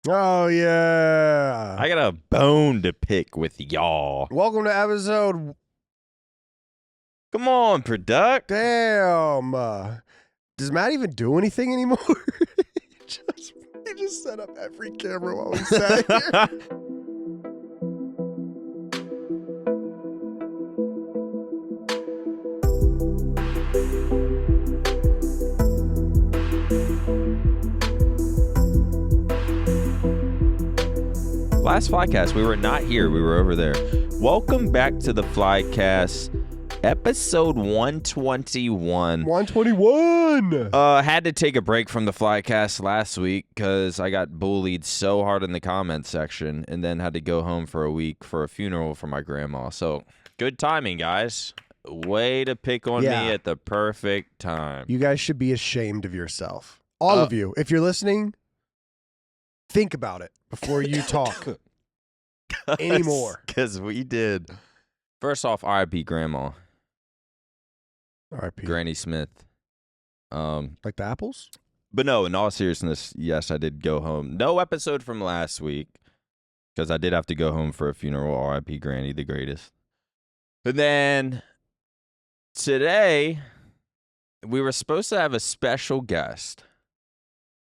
Oh, yeah. I got a bone to pick with y'all. Welcome to episode... Come on, Product. Damn. Does Matt even do anything anymore? he just set up every camera while we sat here. Last Flycast, we were not here. We were over there. Welcome back to the Flycast, episode 121. 121. Had to take a break from the Flycast last week because I got bullied so hard in the comments section and then had to go home for a week for a funeral for my grandma. So, good timing, guys. Way to pick on me at the perfect time. You guys should be ashamed of yourself. All of you. If you're listening, think about it before you talk anymore. Because we did. First off, R.I.P. Grandma. R.I.P. Granny Smith. Like the apples? But no, in all seriousness, yes, I did go home. No episode from last week because I did have to go home for a funeral. R.I.P. Granny, the greatest. But then today, we were supposed to have a special guest.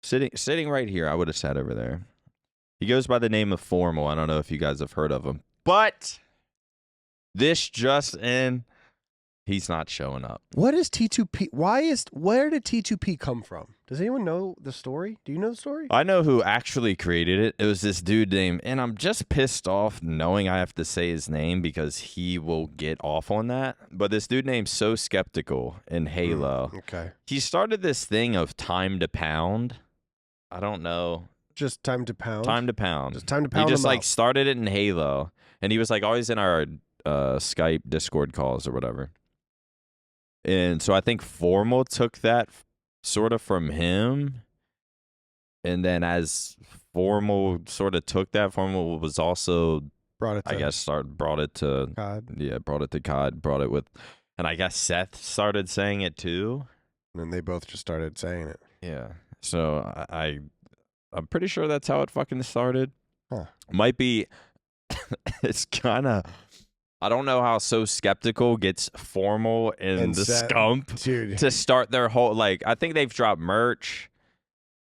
Sitting right here. I would have sat over there. He goes by the name of Formal. I don't know if you guys have heard of him. But this just in, he's not showing up. What is T2P? Where did T2P come from? Does anyone know the story? Do you know the story? I know who actually created it. It was this dude named, and I'm just pissed off knowing I have to say his name because he will get off on that. But this dude named So Skeptical in Halo. Okay. He started this thing of time to pound. I don't know. Just time to pound? Time to pound. Just time to pound. He just them like out. started it in Halo. And he was like always in our Skype Discord calls or whatever. And so I think Formal took that sort of from him. And then as Formal sort of took that, Formal was also, brought it to COD. Yeah, brought it to COD, brought it with, and I guess Seth started saying it too. And then they both just started saying it. Yeah. So I'm pretty sure that's how it fucking started. Huh. Might be, it's kind of, I don't know how So Skeptical gets Formal and the Scump dude. to start their whole, like, I think they've dropped merch.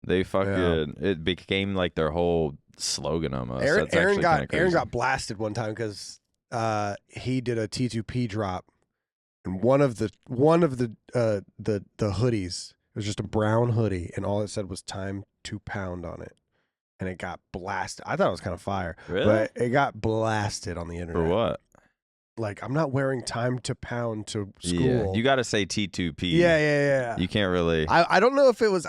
They fucking, it became like their whole slogan almost. Aaron got blasted one time because he did a T2P drop, and one of the hoodies, it was just a brown hoodie, and all it said was "time to pound" on it, and it got blasted. I thought it was kind of fire, Really? but it got blasted on the internet. For what? Like, I'm not wearing time to pound to school. Yeah, you got to say T2P. Yeah. You can't really. I don't know if it was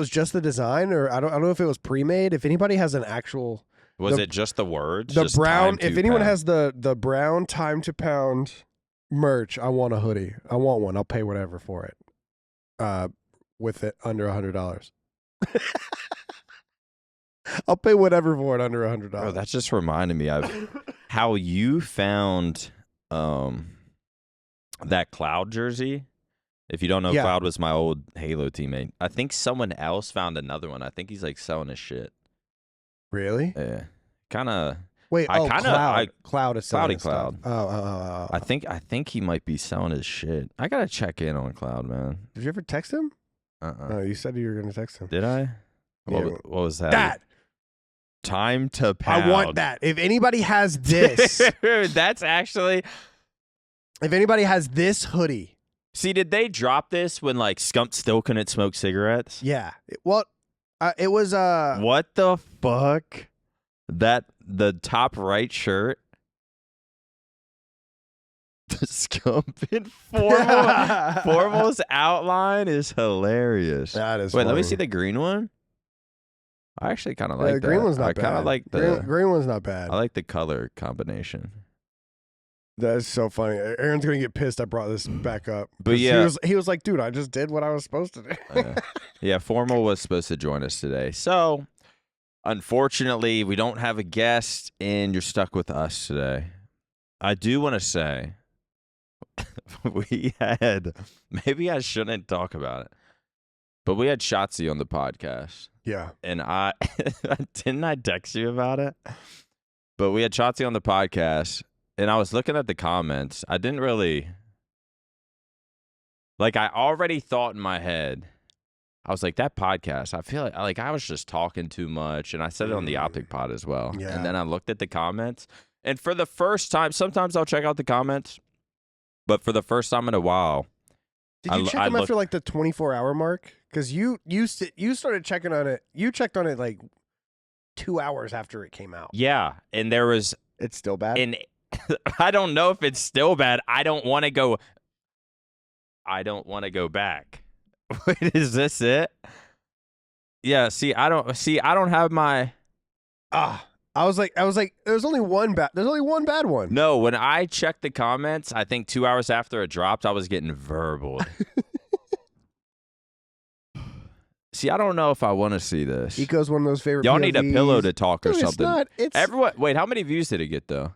just the design, or I don't know if it was pre-made. If anybody has an actual, Was it just the words? the Just brown, time if to anyone pound? has the brown time to pound merch, I want a hoodie. I want one. I'll pay whatever for it. With it under $100. I'll pay whatever for it under $100. Bro, that just reminded me of how you found that Cloud jersey. If you don't know, Cloud was my old Halo teammate. I think someone else found another one. I think he's like selling his shit. Really? Yeah. Kind of. Wait, Cloud is selling Cloudy his Cloud. stuff. Oh. I think he might be selling his shit. I gotta check in on Cloud, man. Did you ever text him? Uh-uh. No, you said you were going to text him. Did I? Yeah. What was that? That. Time to pound. I want that. If anybody has this. That's actually. If anybody has this hoodie. See, did they drop this when like Scump still couldn't smoke cigarettes? Yeah. It was What the fuck? The top right shirt. The Scump and Formal's outline is hilarious. That is Wait, let me funny. see the green one. I actually kind of like the that. green one's not I kind bad. of like the green one's not bad. I like the color combination. That's so funny. Aaron's gonna get pissed I brought this back up. But yeah, he was like, dude, I just did what I was supposed to do. Yeah, Formal was supposed to join us today. So, unfortunately, we don't have a guest, and you're stuck with us today. I do want to say, maybe I shouldn't talk about it, But we had Shotzi on the podcast. Yeah. And I didn't I text you about it? But we had Shotzi on the podcast, and I was looking at the comments. I didn't really I already thought in my head. I was like, that podcast, I feel like I was just talking too much, and I said it on the OpTic Pod as well. Yeah. And then I looked at the comments, and for the first time, sometimes I'll check out the comments, but for the first time in a while, did you check them after like the 24-hour mark? Because you started checking on it. You checked on it like 2 hours after it came out. Yeah, and there was. It's still bad. And I don't know if it's still bad. I don't want to go back. Wait, is this it? Yeah. See, I don't have my. I was like, there's only one bad one. No, when I checked the comments, I think 2 hours after it dropped, I was getting verbaled. See, I don't know if I want to see this. Eco's one of those favorite. Y'all POVs. need a pillow to talk or Dude, something. It's Everyone, wait, how many views did it get though?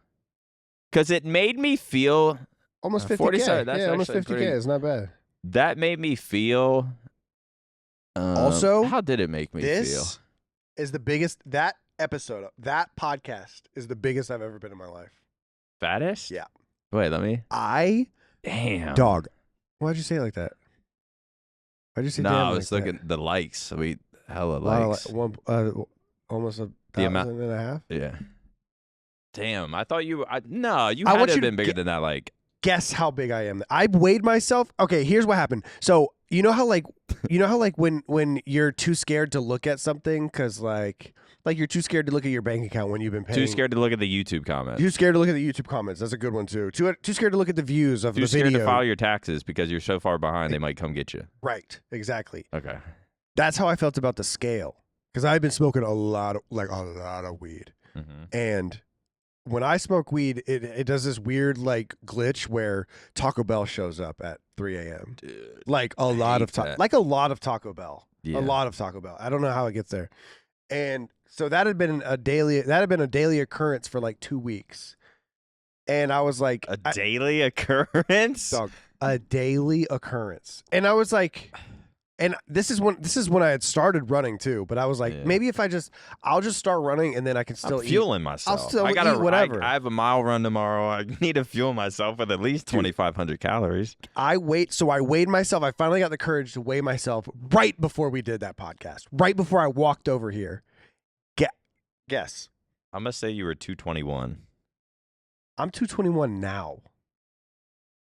Because it made me feel almost 50K. 47. That's almost 50K. pretty, It's not bad. That made me feel. Also, how did it make me feel? This is the biggest. That episode, that podcast is the biggest I've ever been in my life. Fattest? Yeah. Wait, let me. Damn. Dog. Why'd you say it like that? Why'd you say? No, damn I was like looking that? the likes. Hella likes. Almost 1,500. Yeah. Damn, I thought you. No, you I had want to you have to been bigger than that. Like, guess how big I am. I weighed myself. Okay, here's what happened. So you know how when you're too scared to look at something because like you're too scared to look at your bank account when you've been paying. Too scared to look at the YouTube comments. Too scared to look at the YouTube comments. That's a good one too. Too scared to look at the views of the video. Too scared to file your taxes because you're so far behind they might come get you. Right. Exactly. Okay. That's how I felt about the scale because I've been smoking a lot of weed, and when I smoke weed, it does this weird like glitch where Taco Bell shows up at 3 a.m. Dude, Like a lot of Taco Bell. Yeah. A lot of Taco Bell. I don't know how it gets there. And so that had been a daily occurrence for like 2 weeks. And I was like daily occurrence? Dog, a daily occurrence. And I was like, and this is when I had started running too, but I was like, maybe if I'll just start running and then I can still I'm fueling myself. I'll still I gotta eat whatever. I have a mile run tomorrow. I need to fuel myself with at least 2,500 calories. I weighed myself. I finally got the courage to weigh myself right before we did that podcast. Right before I walked over here. Guess. I'm gonna say you were 221. I'm 221 now.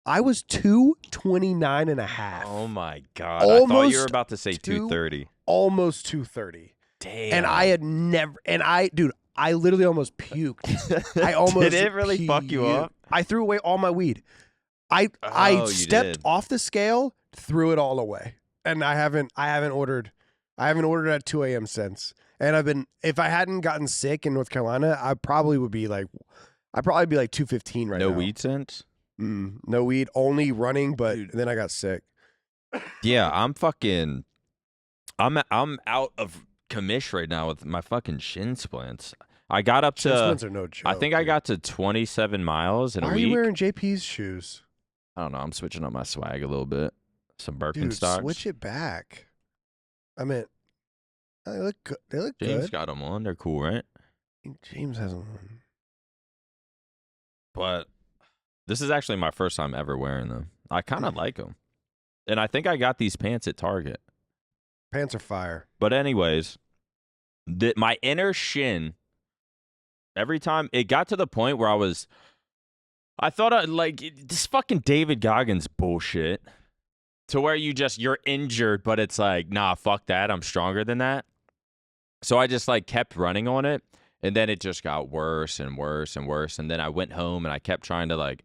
I was 229 and a half. Oh my god! I thought you were about to say 230. Almost 230. Damn. And I had never. And I literally almost puked. I almost. Did it really fuck you up? I threw away all my weed. I stepped off the scale, threw it all away, and I haven't ordered at 2 a.m. since. And if I hadn't gotten sick in North Carolina, I'd probably be like 215 right now. No weed since? No weed, only running, but then I got sick. Yeah, I'm out of commish right now with my fucking shin splints. I got up to Shin splints are no joke. I think I got to 27 miles in a week. Why are you wearing JP's shoes? I don't know. I'm switching up my swag a little bit. Some Birkenstocks. Dude, switch it back. I mean, they look good. They look James good. got them on. They're cool, right? James has them. But this is actually my first time ever wearing them. I kind of like them. And I think I got these pants at Target. Pants are fire. But anyways, my inner shin, every time, it got to the point where I thought this fucking David Goggins bullshit to where you're injured, but it's like, nah, fuck that. I'm stronger than that. So I just kept running on it. And then it just got worse and worse and worse. And then I went home and I kept trying to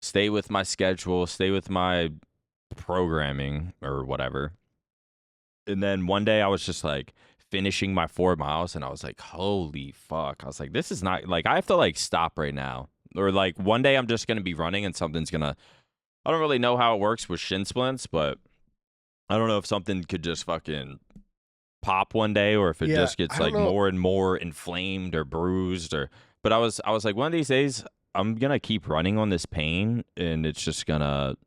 stay with my schedule, stay with my programming or whatever. And then one day I was just finishing my 4 miles and I was like, holy fuck. I was like, this is not I have to stop right now. Or one day I'm just going to be running and something's going to, I don't really know how it works with shin splints, but I don't know if something could just fucking pop one day or if it just gets more and more inflamed or bruised but I was like, one of these days I'm gonna keep running on this pain and it's just gonna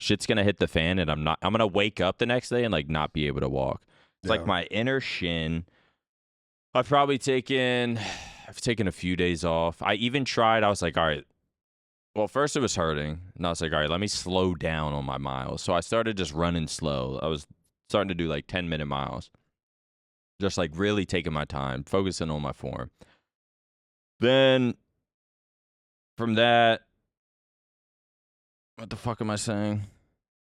shit's gonna hit the fan, and I'm gonna wake up the next day and like not be able to walk. It's like my inner shin. I've taken a few days off. I even tried. I was like, all right. Well, first it was hurting, and I was like, all right, let me slow down on my miles. So I started just running slow. I was starting to do like 10-minute miles, just like really taking my time, focusing on my form. Then from that, what the fuck am I saying?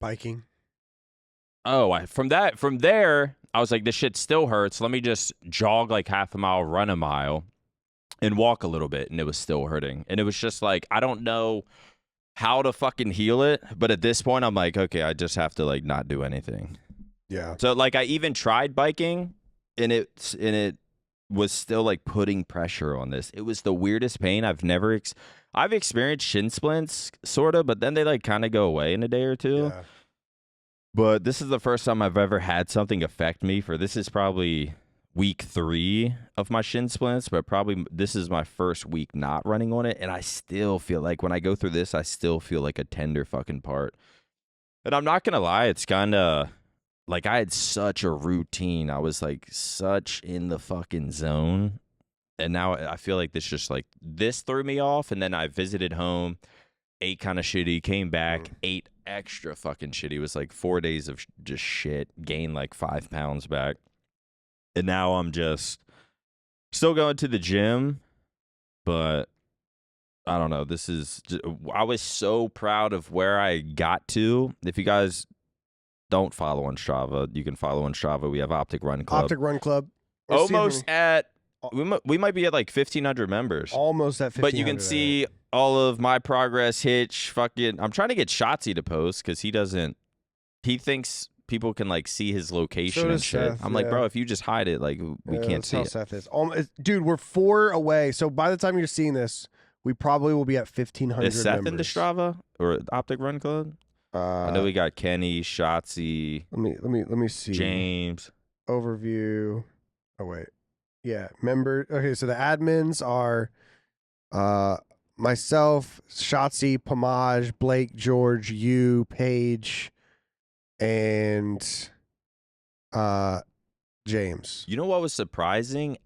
Biking. Oh, from there, I was like, this shit still hurts. Let me just jog like half a mile, run a mile, and walk a little bit, and it was still hurting. And it was just like, I don't know how to fucking heal it, but at this point, I'm like, okay, I just have to like not do anything. Yeah. So like, I even tried biking, and it was still like putting pressure on this. It was the weirdest pain I've never. I've experienced shin splints, sort of, but then they like kind of go away in a day or two. Yeah. But this is the first time I've ever had something affect me. This is probably week 3 of my shin splints, but probably this is my first week not running on it. And I still feel like when I go through this, I still feel like a tender fucking part. And I'm not going to lie, it's kind of like I had such a routine. I was like such in the fucking zone. And now I feel like this threw me off. And then I visited home, ate kind of shitty, came back, ate extra fucking shitty. It was like 4 days of just shit, gained like 5 pounds back. And now I'm just still going to the gym, but I don't know. I was so proud of where I got to. If you guys don't follow on Strava, you can follow on Strava. We have OpTic Run Club. OpTic Run Club. Almost at, we might be at like 1,500 members. Almost at 1,500. But you can see all of my progress, Hitch, fucking, I'm trying to get Shotzi to post because he thinks people can like see his location and shit. Seth, I'm like, bro, if you just hide it, like we can't see it. Seth is. Dude, we're 4 away. So by the time you're seeing this, we probably will be at 1,500 Is Seth members. in the Strava or OpTic Run Club? I know we got Kenny, Shotzi. Let me see. James. Overview. Oh wait. Yeah, member. Okay, so the admins are myself, Shotzi, Pomage, Blake, George, you, Paige, and James. You know what was surprising?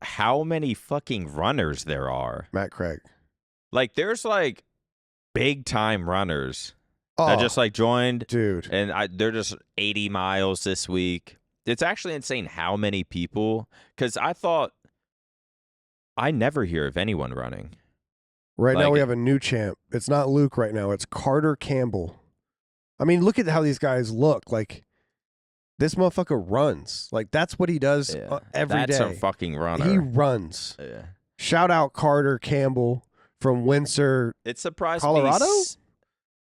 How many fucking runners there are. Matt Craig. Like, there's like big time runners that just like joined. Dude. And they're just 80 miles this week. It's actually insane how many people, because I never hear of anyone running. Right now we have a new champ. It's not Luke right now. It's Carter Campbell. I mean, look at how these guys look. Like, this motherfucker runs. Like, that's what he does every day. That's a fucking runner. He runs. Yeah. Shout out Carter Campbell from Windsor, Colorado?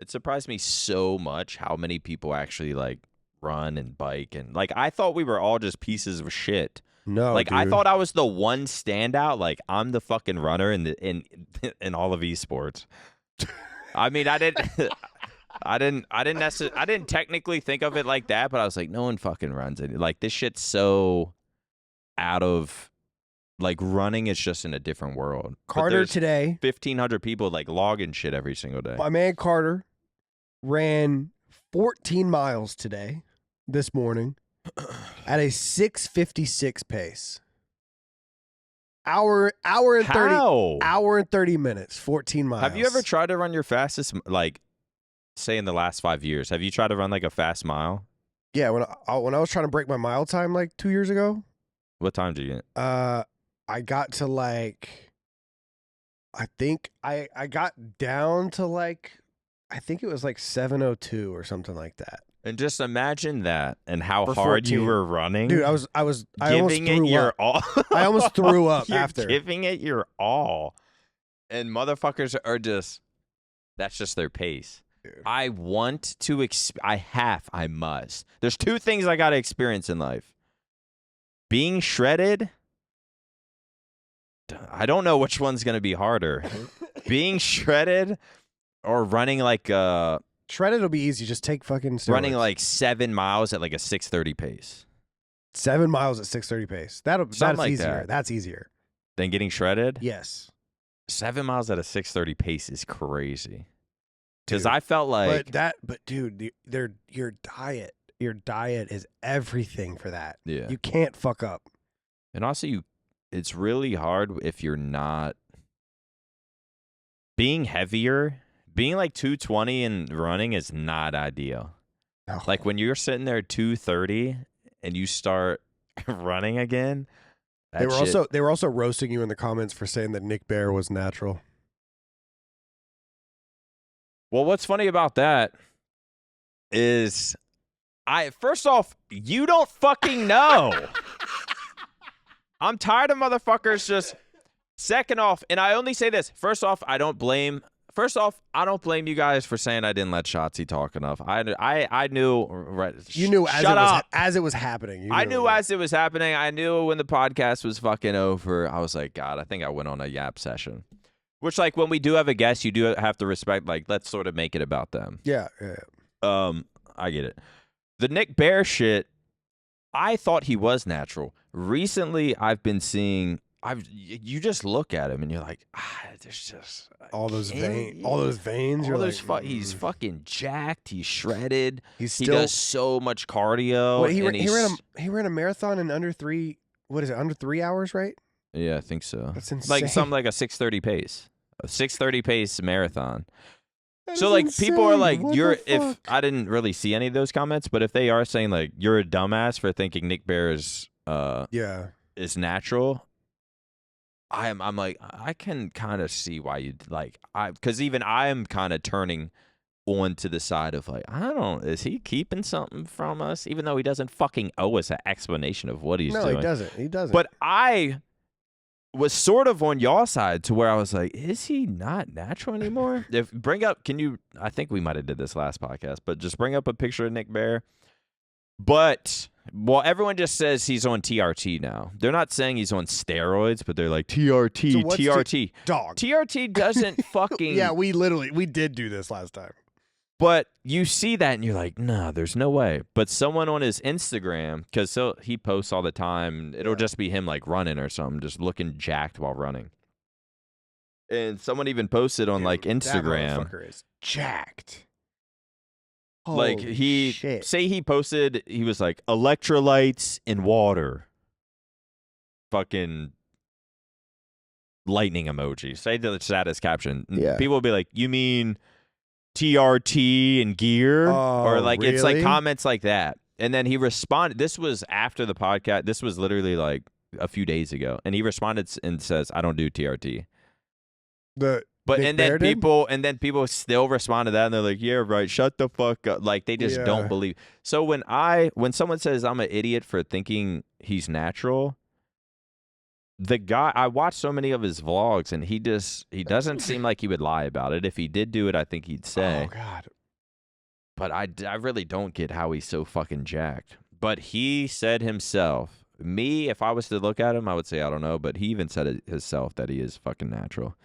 It surprised me so much how many people actually, like, run and bike. And, like, I thought we were all just pieces of shit. No, like, dude. I thought I was the one standout. Like, I'm the fucking runner in all of esports. I mean, I didn't technically think of it like that, but I was like, no one fucking runs it. Like, this shit's so out of, like, running is just in a different world. Carter today, 1,500 people like logging shit every single day. My man Carter ran 14 miles this morning at a 6:56 pace. Hour and 30 minutes, 14 miles. Have you ever tried to run your fastest, like, say in the last 5 years? Have you tried to run like a fast mile? Yeah, when I was trying to break my mile time like 2 years ago. What time did you get? I got to like, I think I got down to like, I think it was like 7:02 or something like that. And just imagine that and how For hard 14. you were running. Dude, I giving it your all. I almost threw up You're after. Giving it your all. And motherfuckers are just, that's just their pace. Dude. I want to, I must. There's 2 things I got to experience in life. Being shredded, I don't know which one's going to be harder. Being shredded or running like shredded will be easy. Just take fucking steroids. Running like 7 miles at like a 6:30 pace. 7 miles at 6:30 pace. That's like easier. that. That's easier. Than getting shredded? Yes. 7 miles at a 6:30 pace is crazy. Because I felt like but dude, your diet is everything for that. Yeah. You can't fuck up. And also, it's really hard if you're not being heavier. Being like 220 and running is not ideal. No. Like when you're sitting there 230 and you start running again. They were also roasting you in the comments for saying that Nick Bear was natural. Well, what's funny about that is first off, you don't fucking know. I'm tired of motherfuckers just. Second off, and I only say this. First off, I don't blame you guys for saying I didn't let Shotzi talk enough. I knew. Right, you knew as it was happening. I knew as it was happening. I knew when the podcast was fucking over. I was like, God, I think I went on a yap session. Which, like, when we do have a guest, you do have to respect. Like, let's sort of make it about them. Yeah. I get it. The Nick Bear shit. I thought he was natural. Recently, I've been seeing. You just look at him and you're like, there's just all those veins. You're like, he's fucking jacked. He's shredded. He does so much cardio. He ran a marathon in under 3. What is it? Under 3 hours, right? Yeah, I think so. That's insane. Like something like a 6:30 pace, marathon. So like insane. People are like, if I didn't really see any of those comments, but if they are saying like you're a dumbass for thinking Nick Bear is is natural. I'm like, I can kind of see why you'd like, because even I'm kind of turning on to the side of like, is he keeping something from us? Even though he doesn't fucking owe us an explanation of what he's doing. No, he doesn't. But I was sort of on your side to where I was like, is he not natural anymore? I think we might have did this last podcast, but just bring up a picture of Nick Bear. But, everyone just says he's on TRT now. They're not saying he's on steroids, but they're like, TRT, so TRT. Dog. TRT doesn't fucking... Yeah, we did do this last time. But you see that and you're like, nah, there's no way. But someone on his Instagram, because he posts all the time, it'll just be him like running or something, just looking jacked while running. And someone even posted on like Instagram. That motherfucker is jacked. Like he posted, he was like electrolytes in water, fucking lightning emoji. Say the saddest caption. Yeah. People will be like, you mean TRT and gear? Or like, really? It's like comments like that. And then he responded. This was after the podcast. This was literally like a few days ago. And he responded and says, I don't do TRT. And then people still respond to that and they're like, yeah, right, shut the fuck up. Like they just don't believe. So when someone says I'm an idiot for thinking he's natural, the guy, I watched so many of his vlogs and he doesn't seem like he would lie about it. If he did do it, I think he'd say. Oh God. But I really don't get how he's so fucking jacked. But he said himself, if I was to look at him, I would say I don't know, but he even said it himself that he is fucking natural.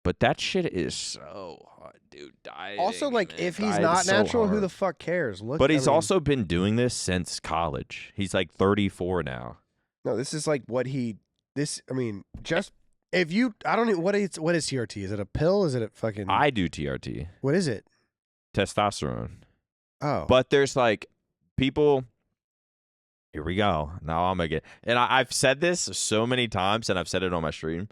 But that shit is so hard, dude. Dieting, also, like, man, if he's not natural, who the fuck cares? He's also been doing this since college. He's like 34 now. No, this is like what just if you, I don't know, what is TRT? Is it a pill? Is it a fucking? I do TRT. What is it? Testosterone. Oh. But there's like people. Here we go. Now I'm going to get, and I've said this so many times and I've said it on my stream.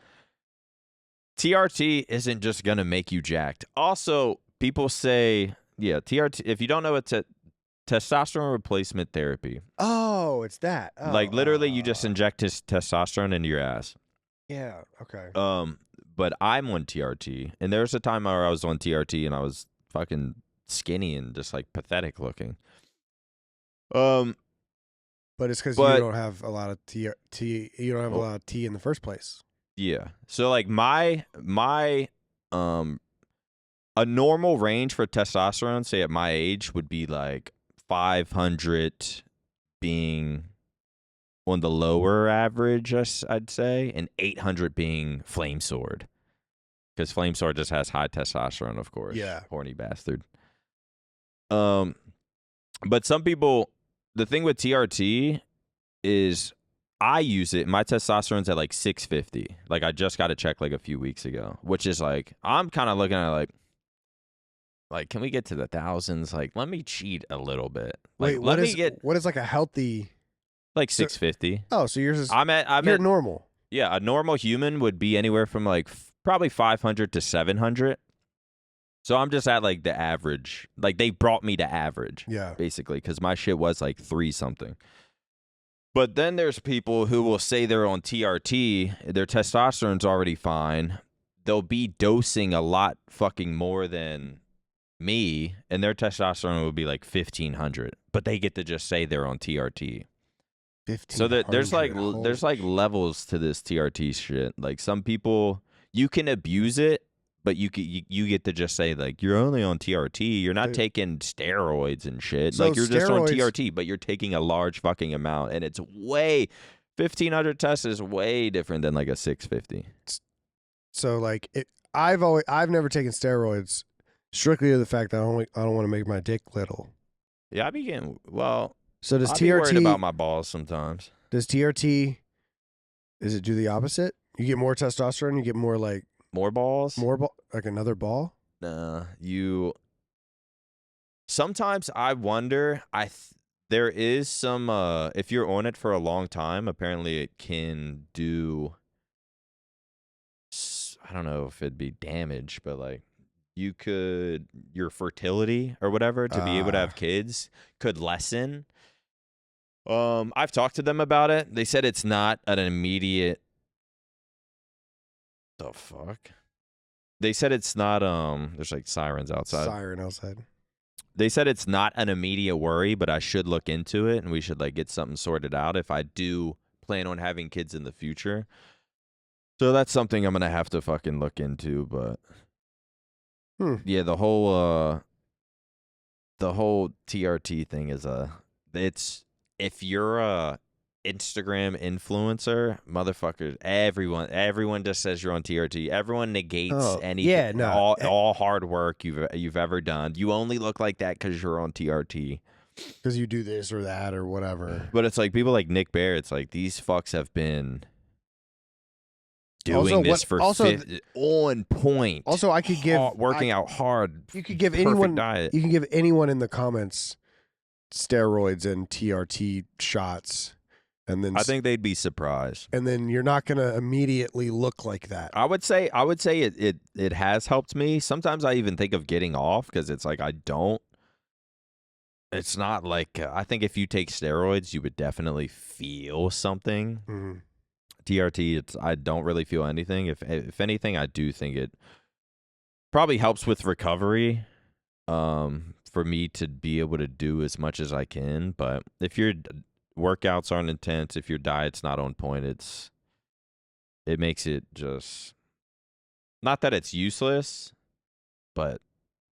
TRT isn't just going to make you jacked. Also, people say, TRT, if you don't know, it's a testosterone replacement therapy. Oh, it's that. Oh, like, literally, you just inject his testosterone into your ass. Yeah, okay. But I'm on TRT, and there's a time where I was on TRT, and I was fucking skinny and just, like, pathetic looking. But it's because you don't have a lot of T. You don't have a lot of T in the first place. Yeah. So like my a normal range for testosterone, say at my age, would be like 500 being on the lower average, I'd say, and 800 being Flame Sword. Because Flame Sword just has high testosterone, of course. Yeah. Horny bastard. But some people, the thing with TRT is I use it. My testosterone's at like 650. Like I just got to check like a few weeks ago, which is like, I'm kind of looking at it like, Like, can we get to the thousands? Like, let me cheat a little bit. Wait, Like, what is like a healthy? Like 650. Oh, so yours is. I'm at normal. Yeah, a normal human would be anywhere from like probably 500 to 700. So I'm just at like the average. Like they brought me to average. Yeah. Basically, because my shit was like 3 something. But then there's people who will say they're on TRT, their testosterone's already fine. They'll be dosing a lot fucking more than me, and their testosterone would be like 1,500. But they get to just say they're on TRT. So there's like levels to this TRT shit. Like some people, you can abuse it, but you get to just say like you're only on TRT. You're not taking steroids and shit. So like you're just on TRT, but you're taking a large fucking amount, and it's way 1,500 tests is way different than like a 650. So like I've never taken steroids strictly to the fact that I don't want to make my dick little. Yeah, I be getting So does I'll TRT be worried about my balls sometimes? Does TRT do the opposite? You get more testosterone, you get more like more balls? Like another ball? Nah, sometimes I wonder there is some if you're on it for a long time, apparently it can do I don't know if it'd be damage, but like your fertility or whatever to be able to have kids could lessen. I've talked to them about it. They said it's not an immediate. The fuck? They said it's not. There's like sirens outside. Siren outside. They said it's not an immediate worry, but I should look into it, and we should like get something sorted out if I do plan on having kids in the future. So that's something I'm gonna have to fucking look into. But yeah, the whole TRT thing is it's. If you're a Instagram influencer, motherfuckers, everyone just says you're on TRT. Everyone negates anything, all hard work you've ever done. You only look like that because you're on TRT. Because you do this or that or whatever. But it's like people like Nick Bear. It's like these fucks have been doing this on point. Also, I could give working out hard. You could give anyone diet. You can give anyone in the comments steroids and TRT shots, and then I think they'd be surprised. And then you're not going to immediately look like that. I would say it has helped me. Sometimes I even think of getting off because it's like I don't. It's not like I think if you take steroids, you would definitely feel something. Mm-hmm. TRT, I don't really feel anything. If anything, I do think it probably helps with recovery. For me to be able to do as much as I can. But if your workouts aren't intense, if your diet's not on point, it makes it just not that it's useless, but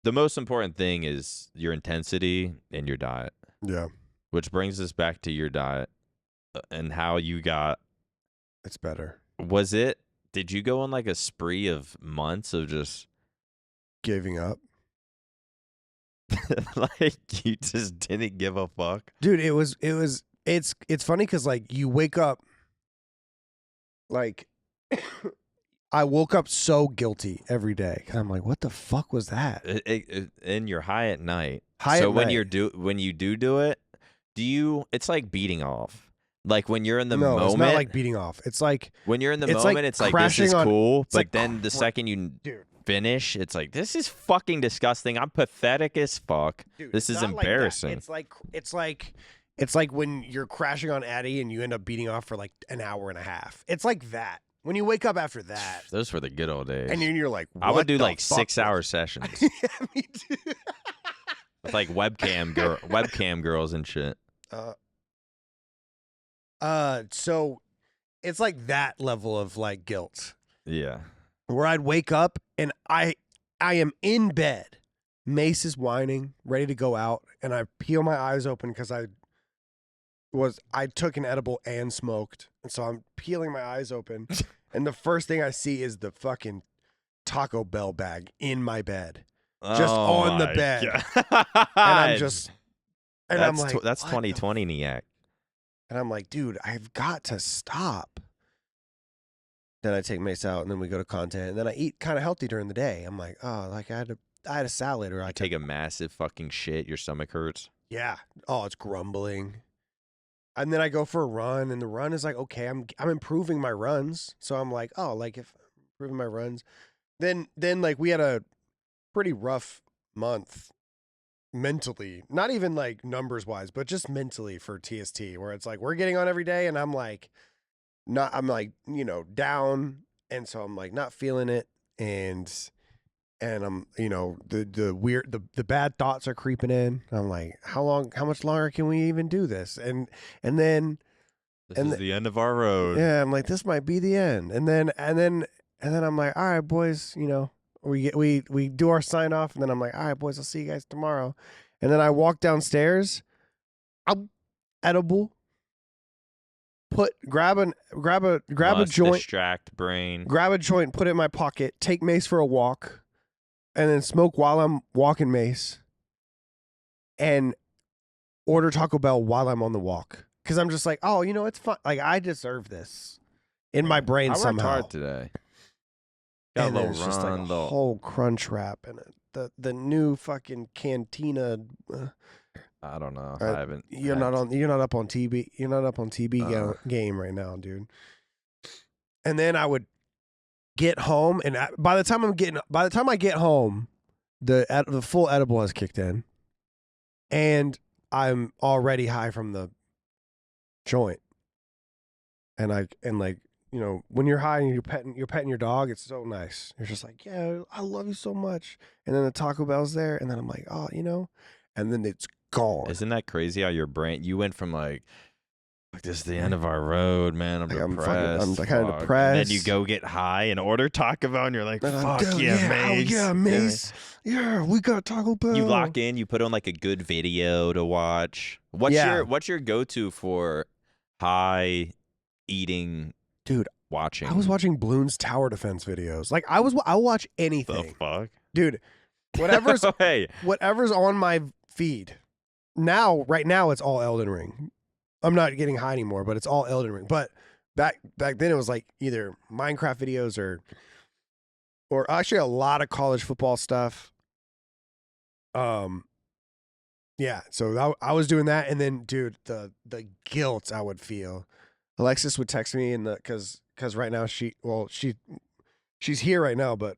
the most important thing is your intensity and your diet. Yeah. Which brings us back to your diet and how you got. It's better. Did you go on like a spree of months of just giving up? Like you just didn't give a fuck, dude. It's funny because like you wake up like I woke up so guilty every day. I'm like, what the fuck was that? And you're high at night. When you do it, it's like beating off. Like when you're in the moment, it's not like beating off. It's like when you're in the moment, it's like this is cool. But then the second you finish, it's like this is fucking disgusting. I'm pathetic as fuck. Dude, this is embarrassing. It's like when you're crashing on Addy and you end up beating off for like an hour and a half. It's like that. When you wake up after that, those were the good old days. And you're like, what I would do like 6-hour sessions. Yeah, me too. With like webcam girls and shit. So it's like that level of like guilt. Yeah. Where I'd wake up and I am in bed. Mace is whining, ready to go out, and I peel my eyes open because I took an edible and smoked. And so I'm peeling my eyes open, and the first thing I see is the fucking Taco Bell bag in my bed. Just on the bed. I'm like, that's 2020 MaNiac. And I'm like, dude, I've got to stop. Then I take Mace out, and then we go to content, and then I eat kind of healthy during the day. I'm like, oh, like I had to had a salad, or I take a massive fucking shit. Your stomach hurts. Yeah. Oh, it's grumbling. And then I go for a run, and the run is like, okay, I'm improving my runs. So I'm like, oh, like if I'm improving my runs, then like we had a pretty rough month mentally, not even like numbers wise, but just mentally for TST, where it's like we're getting on every day, and I'm like, down, and so I'm like not feeling it, and I'm, the bad thoughts are creeping in. I'm like, how much longer can we even do this? And then this is the end of our road. Yeah, I'm like, this might be the end. And then I'm like, all right, boys, we do our sign off, and then I'm like, all right, boys, I'll see you guys tomorrow. And then I walk downstairs, I'm edible. Grab a joint, distract brain. Grab a joint, put it in my pocket, take Mace for a walk, and then smoke while I'm walking Mace, and order Taco Bell while I'm on the walk. Because I'm just like, oh, it's fun. Like, I deserve this in my brain somehow. I worked hard today. Got and a little it's run, just like a whole crunch wrap and the new fucking cantina. I don't know. I haven't. You're not up on TB. You're not up on TB game right now, dude. And then I would get home, and by the time I get home, the full edible has kicked in, and I'm already high from the joint. And when you're high and you're petting your dog, it's so nice. You're just like, yeah, I love you so much. And then the Taco Bell's there, and then I'm like, oh, and then it's gone. Isn't that crazy how your brain, you went from like this is the end of our road, man. I'm depressed. I'm kind of depressed. And then you go get high and order Taco Bell, and you're like, fuck yeah, Mace. Oh, yeah, Mace. Yeah, we got Taco Bell. You lock in, you put on like a good video to watch. What's your go-to for high eating, dude? Watching. I was watching Bloons tower defense videos. Like I'll watch anything. The fuck, dude? Whatever's on my feed now. Right now, it's all Elden Ring. I'm not getting high anymore, but it's all Elden Ring. But back then, it was like either Minecraft videos or actually a lot of college football stuff. Yeah. So I was doing that, and then, dude, the guilt I would feel. Alexis would text me, and because right now she's here right now, but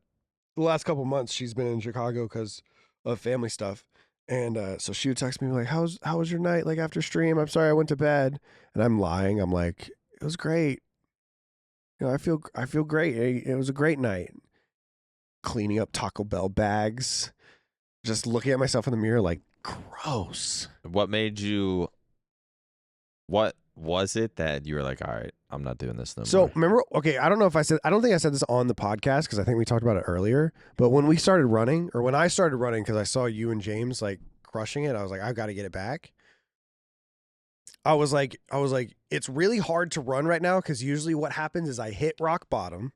the last couple months she's been in Chicago because of family stuff. And so she would text me like, how was your night? Like after stream, I'm sorry I went to bed. And I'm lying. I'm like, it was great. I feel great. It was a great night. Cleaning up Taco Bell bags, just looking at myself in the mirror like, gross. What was it that you were like, all right, I'm not doing this no more? So remember, okay, I don't think I said this on the podcast because I think we talked about it earlier, but when I started running, because I saw you and James like crushing it, I was like, I've got to get it back. I was like, it's really hard to run right now because usually what happens is I hit rock bottom,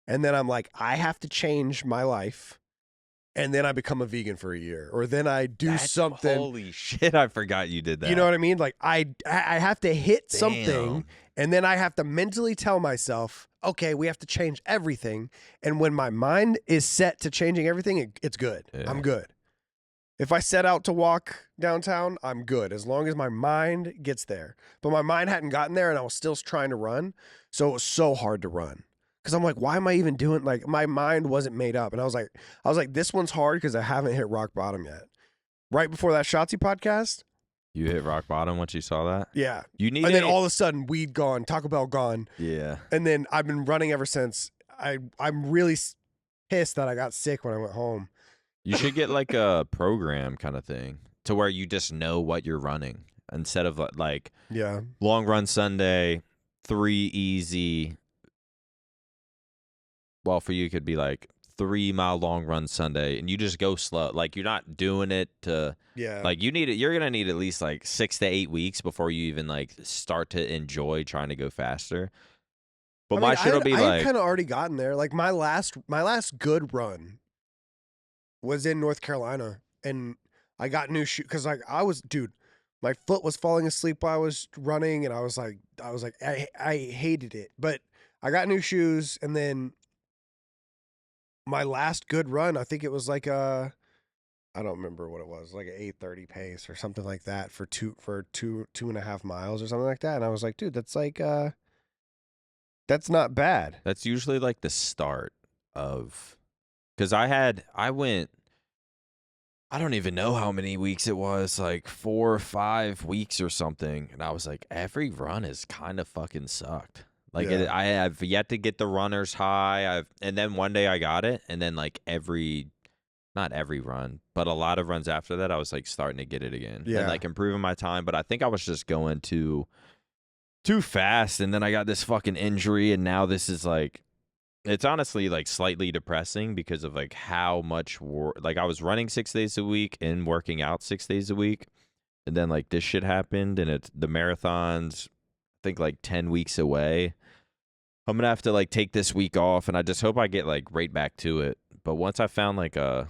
and then I'm like, I have to change my life. And then I become a vegan for a year, or then I do something. Holy shit! I forgot you did that. You know what I mean? Like I have to hit something, and then I have to mentally tell myself, okay, we have to change everything. And when my mind is set to changing everything, it's good. Yeah. I'm good. If I set out to walk downtown, I'm good as long as my mind gets there. But my mind hadn't gotten there, and I was still trying to run, so it was so hard to run. Because I'm like, why am I even doing, like, my mind wasn't made up. And I was like, this one's hard because I haven't hit rock bottom yet. Right before that Shotzi podcast. You hit rock bottom once you saw that? Yeah. Then all of a sudden, weed gone, Taco Bell gone. Yeah. And then I've been running ever since. I'm really pissed that I got sick when I went home. You should get like a program kind of thing to where you just know what you're running instead of like long run Sunday, 3 easy. Well, for you, it could be like 3 mile long run Sunday, and you just go slow. Like you're not doing it to, like you're gonna need at least like 6 to 8 weeks before you even like start to enjoy trying to go faster. But my shit will be like, I've kind of already gotten there. Like my last good run was in North Carolina, and I got new shoes because like my foot was falling asleep while I was running, and I was like, I hated it, but I got new shoes, and then my last good run, I think it was like I don't remember what it was, like an 8:30 pace or something like that for 2.5 miles or something like that. And I was like, dude, that's like that's not bad. That's usually like the start of, because I went, I don't even know how many weeks it was, like 4 or 5 weeks or something. And I was like, every run has kind of fucking sucked. Like Yeah. I have yet to get the runner's high. And then one day I got it. And then like not every run, but a lot of runs after that, I was like starting to get it again. Yeah. And like improving my time. But I think I was just going too fast. And then I got this fucking injury. And now this is like, it's honestly like slightly depressing because of like how much like I was running 6 days a week and working out 6 days a week, and then like this shit happened, and it's the marathon's I think like 10 weeks away. I'm gonna have to like take this week off, and I just hope I get like right back to it. But once I found like a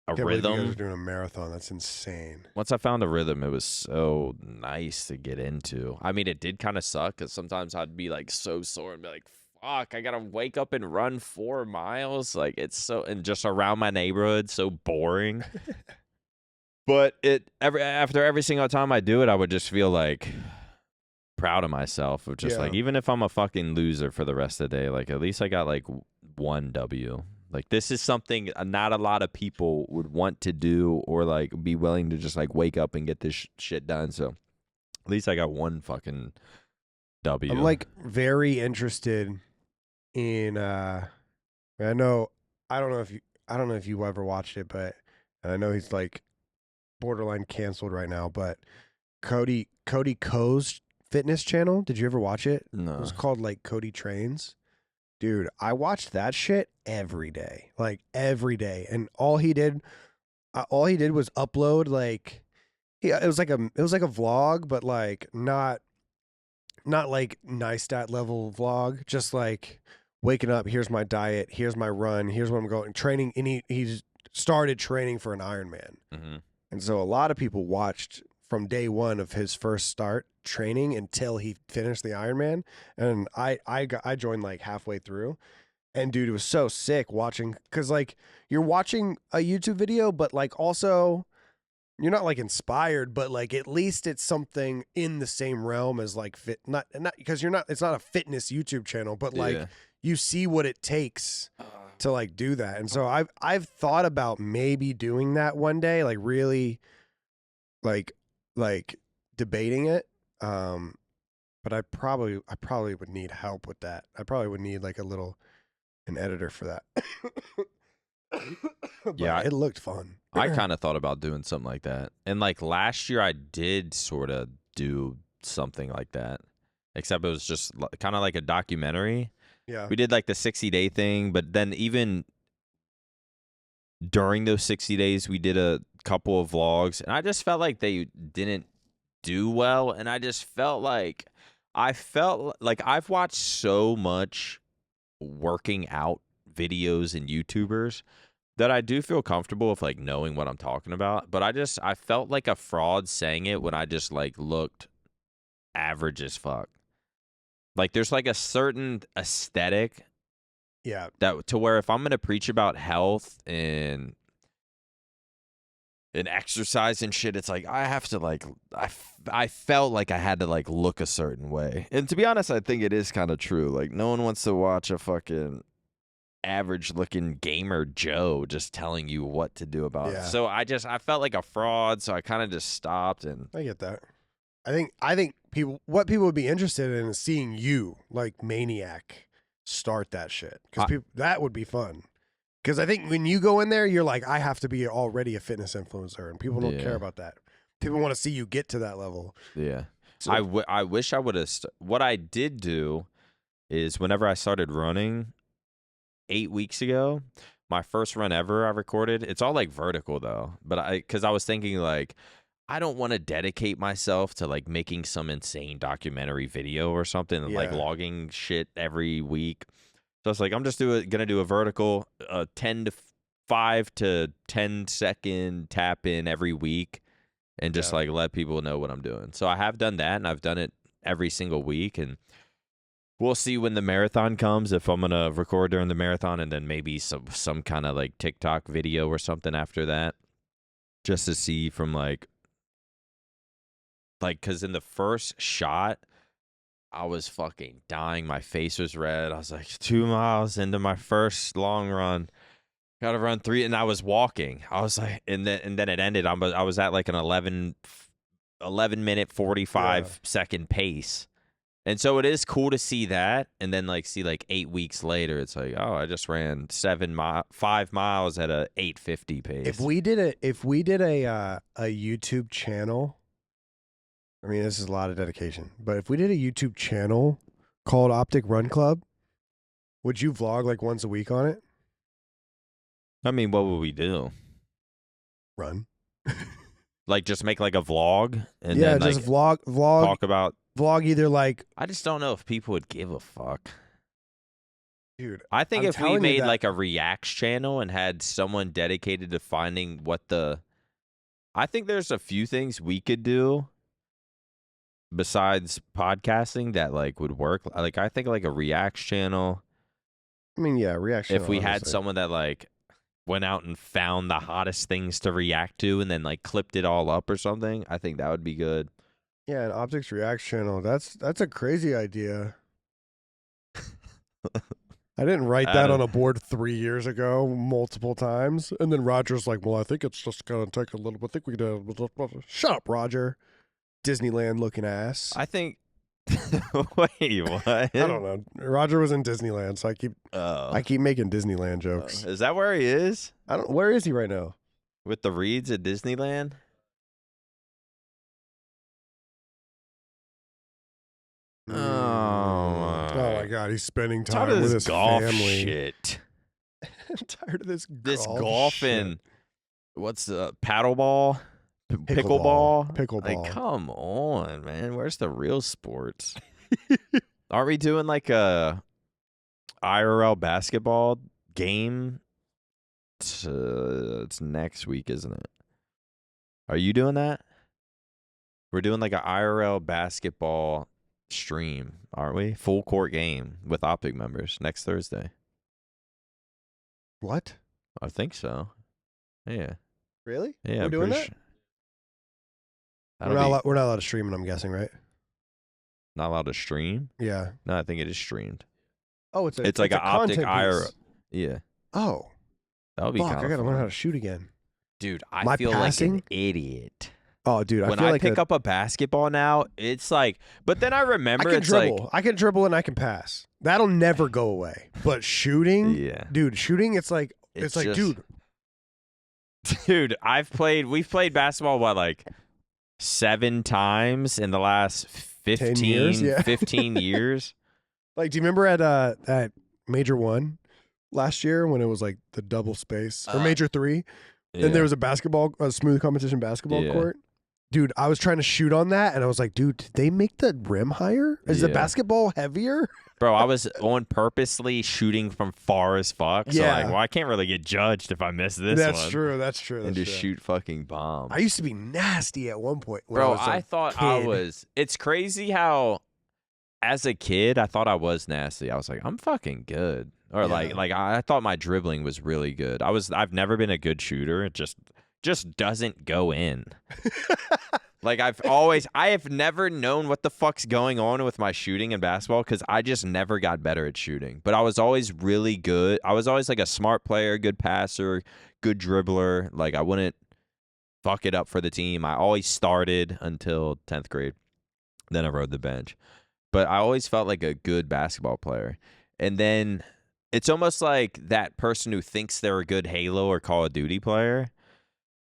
Can't believe you guys are rhythm, doing a marathon. That's insane. once I found a rhythm, it was so nice to get into. I mean, it did kind of suck because sometimes I'd be like so sore and be like, fuck, I gotta wake up and run 4 miles. Like it's so, and just around my neighborhood, so boring. But after every single time I do it, I would just feel like proud of myself of just like, even if I'm a fucking loser for the rest of the day, like at least I got like one W. Like this is something not a lot of people would want to do or like be willing to just like wake up and get this shit done. So at least I got one fucking W. I'm like very interested in I know I don't know if you ever watched it, but I know he's like borderline canceled right now, but Cody Ko's fitness channel, did you ever watch it? No. It was called like Cody Trains. Dude, I watched that shit every day. Like every day. And all he did was upload like it was like a vlog, but like not like nice stat level vlog, just like waking up, here's my diet, here's my run, here's what I'm going training, and he's started training for an Ironman. Mm-hmm. And so a lot of people watched from day one of his first start training until he finished the Ironman. And I joined like halfway through. And dude, it was so sick watching, because like you're watching a YouTube video, but like also you're not like inspired, but like at least it's something in the same realm as like not because it's not a fitness YouTube channel, but like you see what it takes to like do that. And so I've thought about maybe doing that one day, like really like debating it. But I probably would need help with that. I probably would need like an editor for that. But yeah, it looked fun. I kind of thought about doing something like that. And like last year I did sort of do something like that, except it was just kind of like a documentary. Yeah. We did like the 60-day thing, but then even during those 60 days, we did a couple of vlogs, and I just felt like they didn't do well. And I felt like I've watched so much working out videos and YouTubers that I do feel comfortable with like knowing what I'm talking about. But I felt like a fraud saying it when I just like looked average as fuck. Like there's like a certain aesthetic, that to where if I'm gonna preach about health and exercise and shit, it's like I have to like I felt like I had to like look a certain way. And to be honest, I think it is kind of true. Like no one wants to watch a fucking average looking gamer Joe just telling you what to do about it. So I felt like a fraud, so I kind of just stopped. And I get that. I think people would be interested in is seeing you like MaNiac start that shit, because that would be fun. Because I think when you go in there, you're like, I have to be already a fitness influencer, and people don't care about that. People want to see you get to that level. Yeah. So, I wish I would have. What I did do is whenever I started running 8 weeks ago, my first run ever I recorded, it's all like vertical though. But because I was thinking like, I don't want to dedicate myself to like making some insane documentary video or something, like logging shit every week. So it's like, I'm just gonna do a vertical, 5 to 10 second tap in every week, and just like let people know what I'm doing. So I have done that, and I've done it every single week. And we'll see when the marathon comes, if I'm going to record during the marathon, and then maybe some kind of like TikTok video or something after that, just to see from like, because in the first shot, I was fucking dying. My face was red. I was like 2 miles into my first long run. Got to run 3, and I was walking. I was like, and then it ended. I was at like an 11 minute 45 second pace. And so it is cool to see that, and then like see like 8 weeks later, it's like, oh, I just ran 5 miles at a 8:50 pace. If we did a YouTube channel, I mean, this is a lot of dedication, but if we did a YouTube channel called OpTic Run Club, would you vlog like once a week on it? I mean, what would we do? Run. Like just make like a vlog, and yeah, then just like vlog. Talk about. Vlog either like, I just don't know if people would give a fuck. Dude, I think I'm if we telling you made that- like a reacts channel and had someone dedicated to finding I think there's a few things we could do besides podcasting that like would work. Like I think like a reacts channel. I mean, yeah, reaction. If we had someone that like went out and found the hottest things to react to and then like clipped it all up or something, I think that would be good. Yeah, an OpTic's React channel. That's a crazy idea. I didn't write that on a board 3 years ago multiple times. And then Roger's like, well, I think it's just going to take a little bit. I think we could... Shut up, Roger. Disneyland looking ass. I think... Wait, what? I don't know. Roger was in Disneyland, so I keep making Disneyland jokes. Is that where he is? Where is he right now? With the Reeds at Disneyland? Oh my God, he's spending time with his golf family. Shit. I'm tired of this golf shit. and what's the paddleball, Pickleball. Like, come on, man. Where's the real sports? Are we doing like a IRL basketball game? It's next week, isn't it? Are you doing that? We're doing like an IRL basketball stream, aren't we? Full court game with OpTic members next Thursday. What? I think so. Yeah. Really? Yeah. We're I'm doing pretty that? sure. We're not allowed to stream it, I'm guessing, right? Not allowed to stream? Yeah. No, I think it is streamed. Oh, it's like an OpTic content IRL. piece. Yeah. Oh. That would be kind of I gotta fun. learn how to shoot again. Dude, I My feel passing? like an idiot. Oh, dude, When I feel like pick up a basketball now, it's like, but then I remember I can it's dribble. I can dribble and I can pass. That'll never go away. But shooting, yeah. dude, shooting, it's like, just, dude. Dude, we've played basketball, like 7 times in the last 15 years? Yeah. 15 years. Like, do you remember at Major 1 last year when it was like the double space or Major 3? Yeah. And there was a smooth competition basketball court. Dude, I was trying to shoot on that, and I was like, dude, did they make the rim higher? Is the basketball heavier? Bro, I was on purposely shooting from far as fuck. So, like, well, I can't really get judged if I miss this one. That's true. And just shoot fucking bombs. I used to be nasty at one point. When Bro, I thought kid. I was. It's crazy how, as a kid, I thought I was nasty. I was like, I'm fucking good. Or like I thought my dribbling was really good. I've never been a good shooter. It just doesn't go in. Like I have never known what the fuck's going on with my shooting in basketball because I just never got better at shooting. But I was always really good. I was always like a smart player, good passer, good dribbler. Like I wouldn't fuck it up for the team. I always started until 10th grade. Then I rode the bench. But I always felt like a good basketball player. And then it's almost like that person who thinks they're a good Halo or Call of Duty player.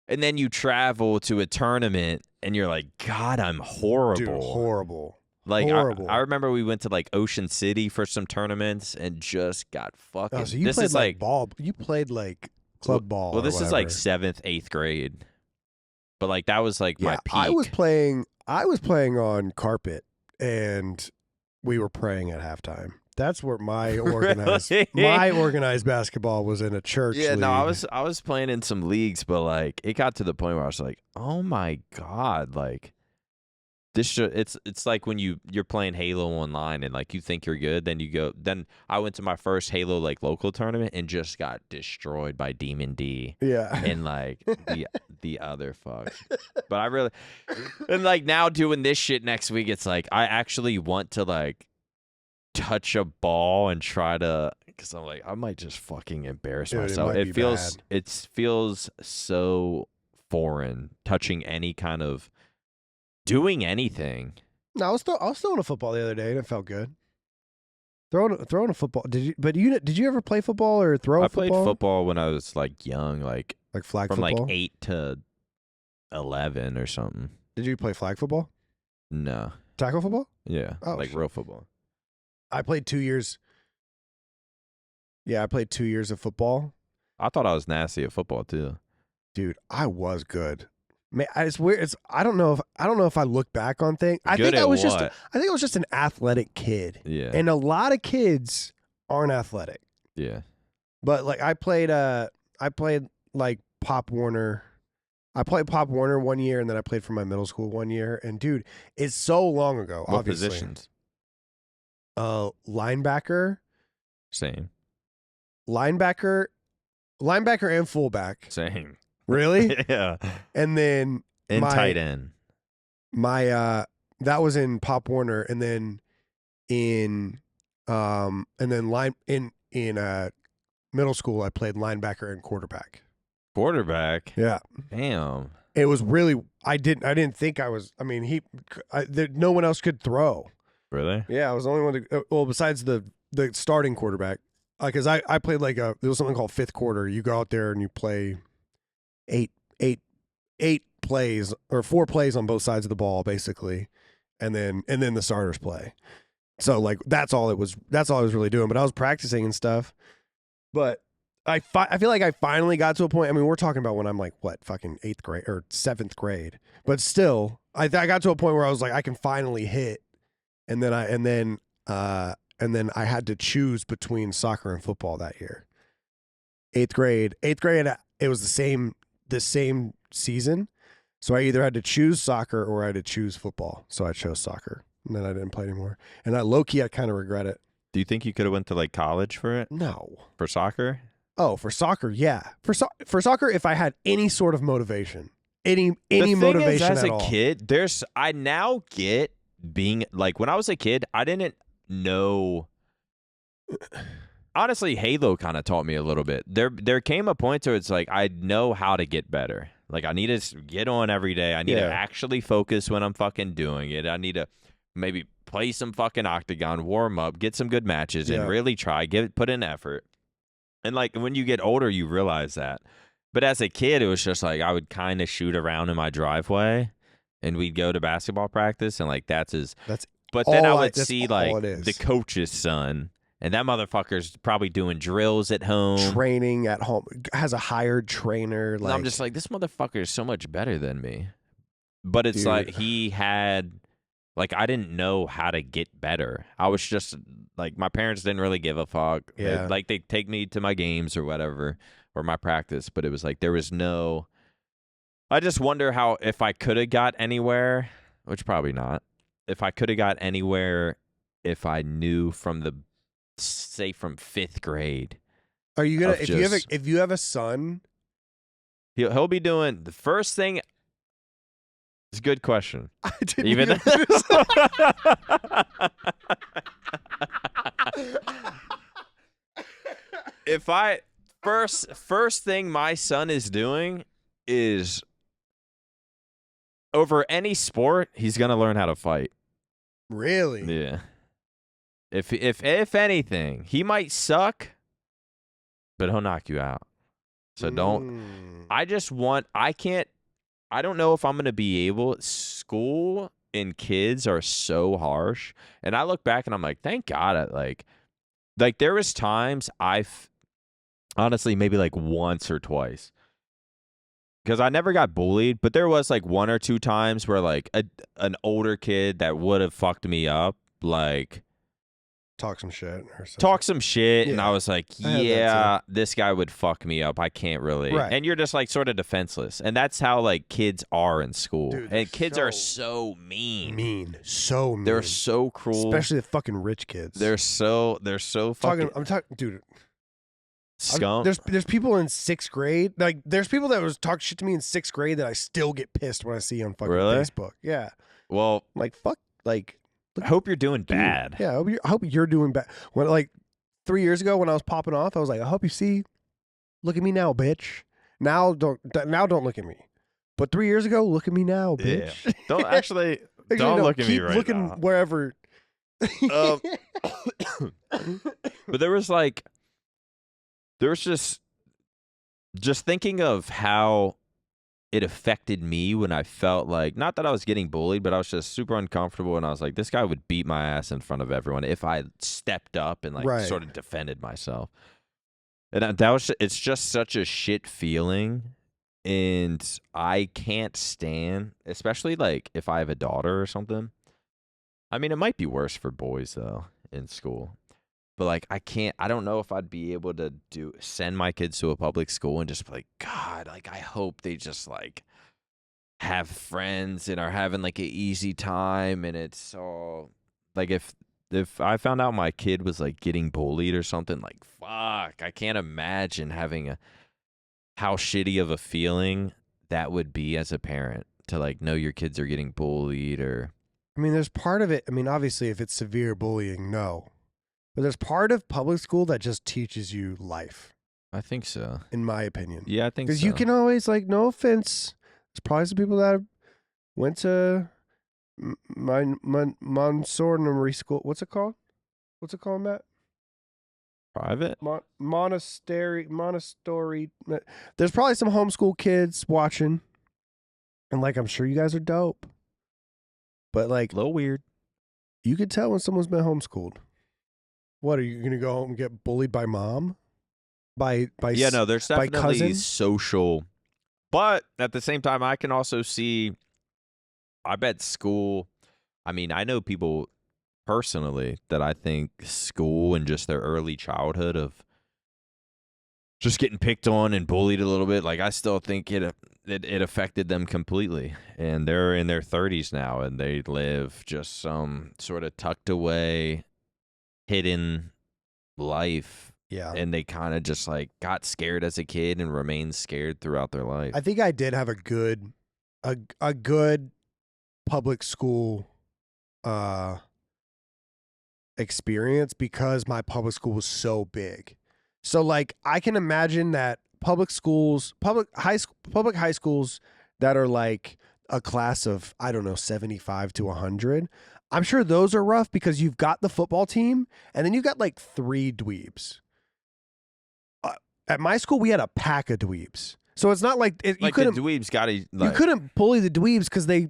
And then you travel to a tournament and you're like, God, I'm horrible. Dude, horrible. Like, horrible. I remember we went to like Ocean City for some tournaments and just got fucking. Oh, so you played like ball. You played like club ball. Well, this is like whatever. 7th, 8th grade. But like that was like my peak. I was playing on carpet and we were praying at halftime. That's where my organized basketball was in a church. Yeah, league. no, I was playing in some leagues, but like it got to the point where I was like, oh my God, like It's like when you're playing Halo online and like you think you're good, then I went to my first Halo like local tournament and just got destroyed by Demon D. Yeah. And like the other fucks. But I really and like now doing this shit next week, it's like I actually want to like touch a ball and try to, because I'm like I might just fucking embarrass myself. It feels so foreign touching any kind of doing anything. No, I was throwing a football the other day and it felt good. Throwing a football. Did you ever play football or throw a football? I played football when I was like young, like flag from football? like 8 to 11 or something. Did you play flag football? No. Tackle football? Yeah. Oh, like real football. I played 2 years. Yeah, I played 2 years of football. I thought I was nasty at football too. Dude, I was good. Man, it's weird. I don't know if I look back on things. I think I was just an athletic kid. Yeah. And a lot of kids aren't athletic. Yeah. But like I played like Pop Warner. I played Pop Warner 1 year and then I played for my middle school 1 year. And dude, it's so long ago. What obviously. Positions? Linebacker. Same. Linebacker and fullback. Same. Really? Yeah. And then tight end. That was in Pop Warner, and then in middle school I played linebacker and quarterback. Quarterback? Yeah. Damn. It was really I didn't think I was. I mean, no one else could throw. Really? Yeah, I was the only one to. Well, besides the starting quarterback, because I played there was something called fifth quarter. You go out there and you play eight plays or 4 plays on both sides of the ball, basically, and then the starters play. So like that's all I was really doing. But I was practicing and stuff. But I feel like I finally got to a point. I mean, we're talking about when I'm like what, fucking 8th grade or 7th grade. But still, I got to a point where I was like, I can finally hit. And then I had to choose between soccer and football that year. 8th grade, it was the same season. So I either had to choose soccer or I had to choose football. So I chose soccer, and then I didn't play anymore. And low-key, I kind of regret it. Do you think you could have went to like college for it? No. For soccer? Oh, for soccer, yeah. For soccer, if I had any sort of motivation, any the motivation thing is, at all. As a kid, I now get being like when I was a kid, I didn't know. Honestly, Halo kind of taught me a little bit. There came a point where it's like I know how to get better. Like I need to get on every day. I need to actually focus when I'm fucking doing it. I need to maybe play some fucking Octagon, warm up, get some good matches, and really try, put in effort. And like when you get older, you realize that. But as a kid, it was just like I would kind of shoot around in my driveway, and we'd go to basketball practice, and like that's. But then I would see like the coach's son. And that motherfucker's probably doing drills at home. Training at home. Has a hired trainer. And I'm just like, this motherfucker is so much better than me. But it's like he had, like, I didn't know how to get better. I was just, like, my parents didn't really give a fuck. Yeah. They'd take me to my games or whatever, or my practice. But it was like, there was no, I just wonder if I could have got anywhere, which probably not. If I could have got anywhere if I knew from 5th grade. Are you gonna if you have a son? He'll be doing the first thing. It's a good question. I didn't even. If I first thing my son is doing is over any sport, he's gonna learn how to fight. Really? Yeah. If anything, he might suck, but he'll knock you out. So don't. I don't know if I'm going to be able. School and kids are so harsh. And I look back and I'm like, thank God. Like there was times I've honestly maybe like once or twice. Because I never got bullied, but there was like 1 or 2 times where like an older kid that would have fucked me up, like talk some shit or something. Talk some shit, and I was like, yeah, this guy would fuck me up. I can't really. Right. And you're just like sort of defenseless. And that's how like kids are in school. Dude, and kids are so mean. So mean. They're so cruel. Especially the fucking rich kids. They're so fucking I'm talking, dude. scum. There's people in 6th grade. Like there's people that was talking shit to me in 6th grade that I still get pissed when I see on fucking Facebook. Yeah. Well, like fuck. Like I hope you're doing bad. Yeah, I hope you're doing bad. When like 3 years ago when I was popping off, I was like, I hope you see. Look at me now, bitch. Now don't look at me. But 3 years ago, look at me now, bitch. Yeah. Don't look at me right now. Keep looking wherever. But there was just thinking of how it affected me when I felt like, not that I was getting bullied, but I was just super uncomfortable, and I was like, this guy would beat my ass in front of everyone if I stepped up and sort of defended myself. And it's just such a shit feeling, and I can't stand, especially like if I have a daughter or something. I mean, it might be worse for boys though in school. But like I don't know if I'd be able to send my kids to a public school and just be like, God, like I hope they just like have friends and are having like an easy time, and it's all like if I found out my kid was like getting bullied or something, like fuck, I can't imagine having how shitty of a feeling that would be as a parent to like know your kids are getting bullied. Or I mean, there's part of it. I mean, obviously if it's severe bullying, no. But there's part of public school that just teaches you life. I think so. In my opinion. Yeah, I think so. Because you can always, like, no offense, there's probably some people that went to Montessori school. What's it called? What's it called, Matt? Private? Montessori. There's probably some homeschool kids watching. And, like, I'm sure you guys are dope. But, like, a little weird. You could tell when someone's been homeschooled. What, are you going to go home and get bullied by mom? There's definitely social. But at the same time, I can also see, I bet school, I mean, I know people personally that I think school and just their early childhood of just getting picked on and bullied a little bit, like I still think it affected them completely. And they're in their 30s now, and they live just some sort of tucked away, hidden life. Yeah. And they kind of just like got scared as a kid and remained scared throughout their life. I think I did have a good public school experience because my public school was so big. So like I can imagine that public high schools that are like a class of, I don't know, 75 to 100. I'm sure those are rough because you've got the football team and then you've got like 3 dweebs. At my school, we had a pack of dweebs. So it's not like you couldn't. The dweebs got to. You couldn't bully the dweebs because they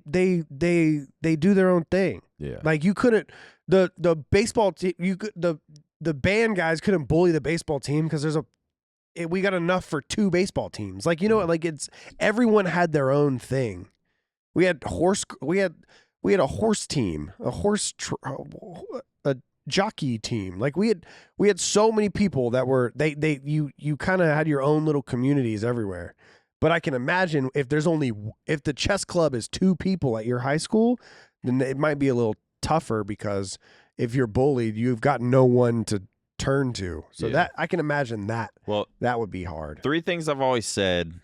do their own thing. Yeah. Like you couldn't. The baseball team. The band guys couldn't bully the baseball team because we got enough for 2 baseball teams. Like like it's everyone had their own thing. We had a horse team, a jockey team. Like we had so many people that were you kind of had your own little communities everywhere. But I can imagine if the chess club is 2 people at your high school, then it might be a little tougher because if you're bullied, you've got no one to turn to. So that I can imagine that. Well, that would be hard. 3 things I've always said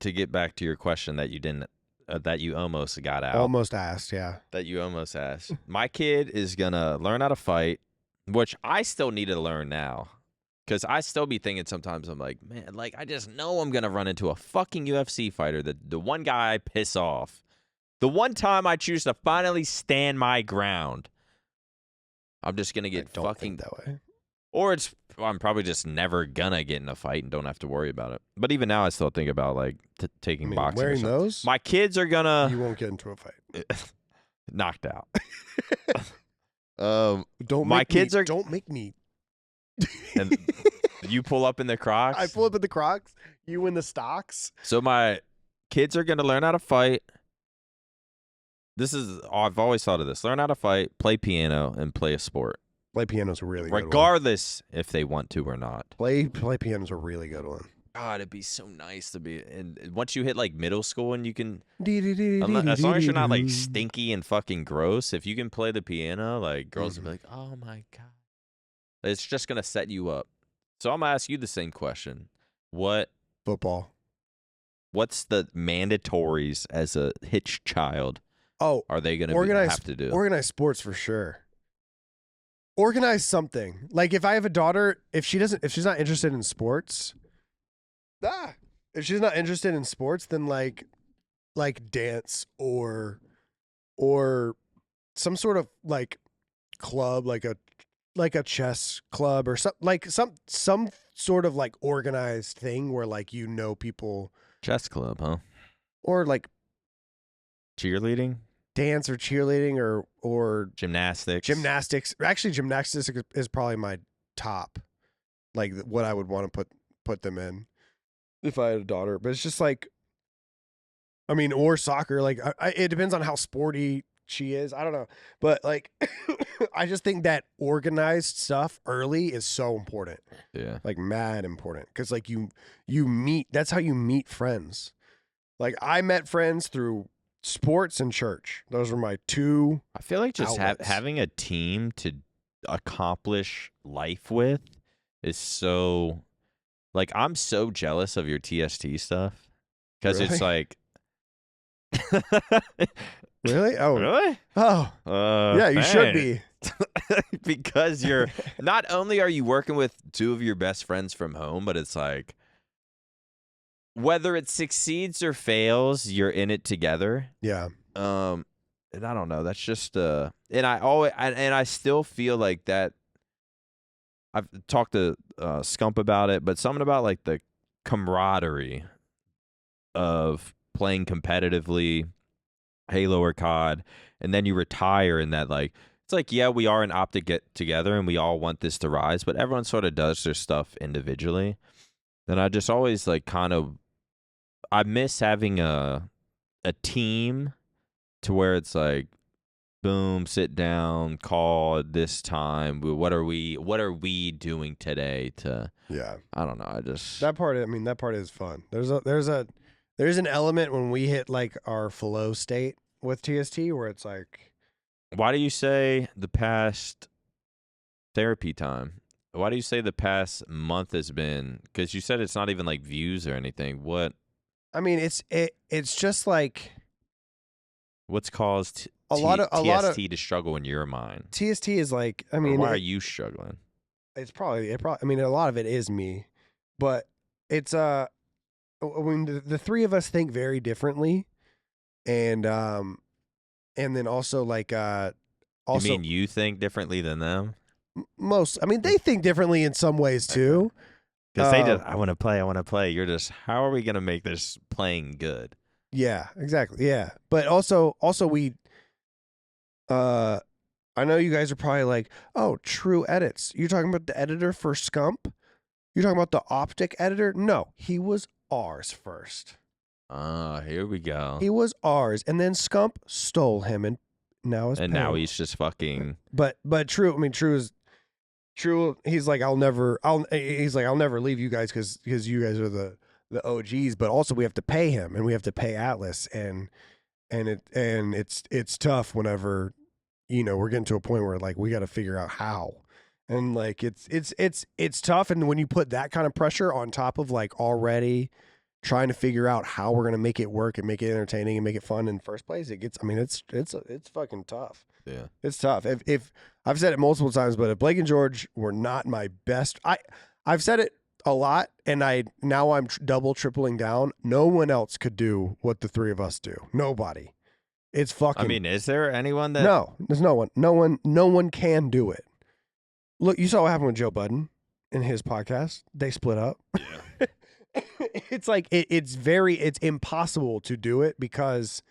to get back to your question that you didn't. That you almost got out. Almost asked, yeah. That you almost asked. My kid is going to learn how to fight, which I still need to learn now. Because I still be thinking sometimes, I'm like, man, like I just know I'm going to run into a fucking UFC fighter, the one guy I piss off. The one time I choose to finally stand my ground. I'm just going to get fucking that way. Or I'm probably just never gonna get in a fight and don't have to worry about it. But even now, I still think about like taking boxing. Wearing those, my kids are gonna. You won't get into a fight. Knocked out. Don't make me. And you pull up in the Crocs. I pull up in the Crocs. You in the stocks. So my kids are gonna learn how to fight. I've always thought of this: learn how to fight, play piano, and play a sport. Play piano's a really good one. Regardless if they want to or not. Play piano's a really good one. God, it'd be so nice to be. And once you hit like middle school and you can, as long as you're not like stinky and fucking gross, if you can play the piano, like girls will be like, oh my God. It's just going to set you up. So I'm going to ask you the same question. Football. What's the mandatories as a hitched child? Oh, are they going to have to do? Organized sports for sure. Organize something. Like if I have a daughter, if she's not interested in sports, if she's not interested in sports, then like dance or some sort of like club, like a chess club or some sort of like organized thing where like people. Chess club, huh? Or like cheerleading, dance or cheerleading or gymnastics. Actually, gymnastics is probably my top, like what I would want to put them in if I had a daughter. But it's just like, I mean, or soccer. Like it depends on how sporty she is. I don't know, but like, I just think that organized stuff early is so important. Yeah, like mad important because like you meet. That's how you meet friends. Like I met friends through sports and church. Those were my two. I feel like just having a team to accomplish life with is so. Like I'm so jealous of your TST stuff because it's like. Really? Oh, really? Oh, yeah. You should be because you're not only are you working with two of your best friends from home, but it's like whether it succeeds or fails, you're in it together. Yeah. And I don't know. That's just and I still feel like that. I've talked to Scump about it, but something about like the camaraderie of playing competitively. Halo or COD, and then you retire and that like it's like yeah we are an OpTic get together and we all want this to rise, but everyone sort of does their stuff individually. And I just always like kind of I miss having a team to where it's like boom, sit down, call this time. What are we doing today to I don't know. I just that part is fun. There's an element when we hit like our flow state with TST where it's like. Why do you say the past therapy time? Why do you say the past month has been? Because you said it's not even like views or anything. What? I mean, it's just like. What's caused a lot of to struggle in your mind? TST is like. I mean, why are you struggling? It's probably. I mean, a lot of it is me, but it's I mean, the three of us think very differently, and then also like also. You mean you think differently than them? Most, I mean, they think differently in some ways too. Because they just, I want to play. You're just, how are we gonna make this playing good? Yeah, exactly. Yeah, but also we. I know you guys are probably like, oh, True Edits. You're talking about the editor for Scump? You're talking about the OpTic editor? No, he was ours first. Here we go. He was ours, and then Scump stole him, and now he's just fucking. But True. I mean, True. He's like, I'll never leave you guys because you guys are the OGs. But also, we have to pay him, and we have to pay Atlas, and it's tough whenever we're getting to a point where like we got to figure out how. And like it's tough, and when you put that kind of pressure on top of like already trying to figure out how we're gonna make it work and make it entertaining and make it fun in the first place, it gets. I mean, it's fucking tough. Yeah, it's tough. If I've said it multiple times, but if Blake and George were not my best, I've said it a lot, and I'm double tripling down. No one else could do what the three of us do. Nobody. It's fucking. I mean, is there anyone that? No, there's no one. No one can do it. Look, you saw what happened with Joe Budden in his podcast. They split up. Yeah. It's like it's impossible to do it because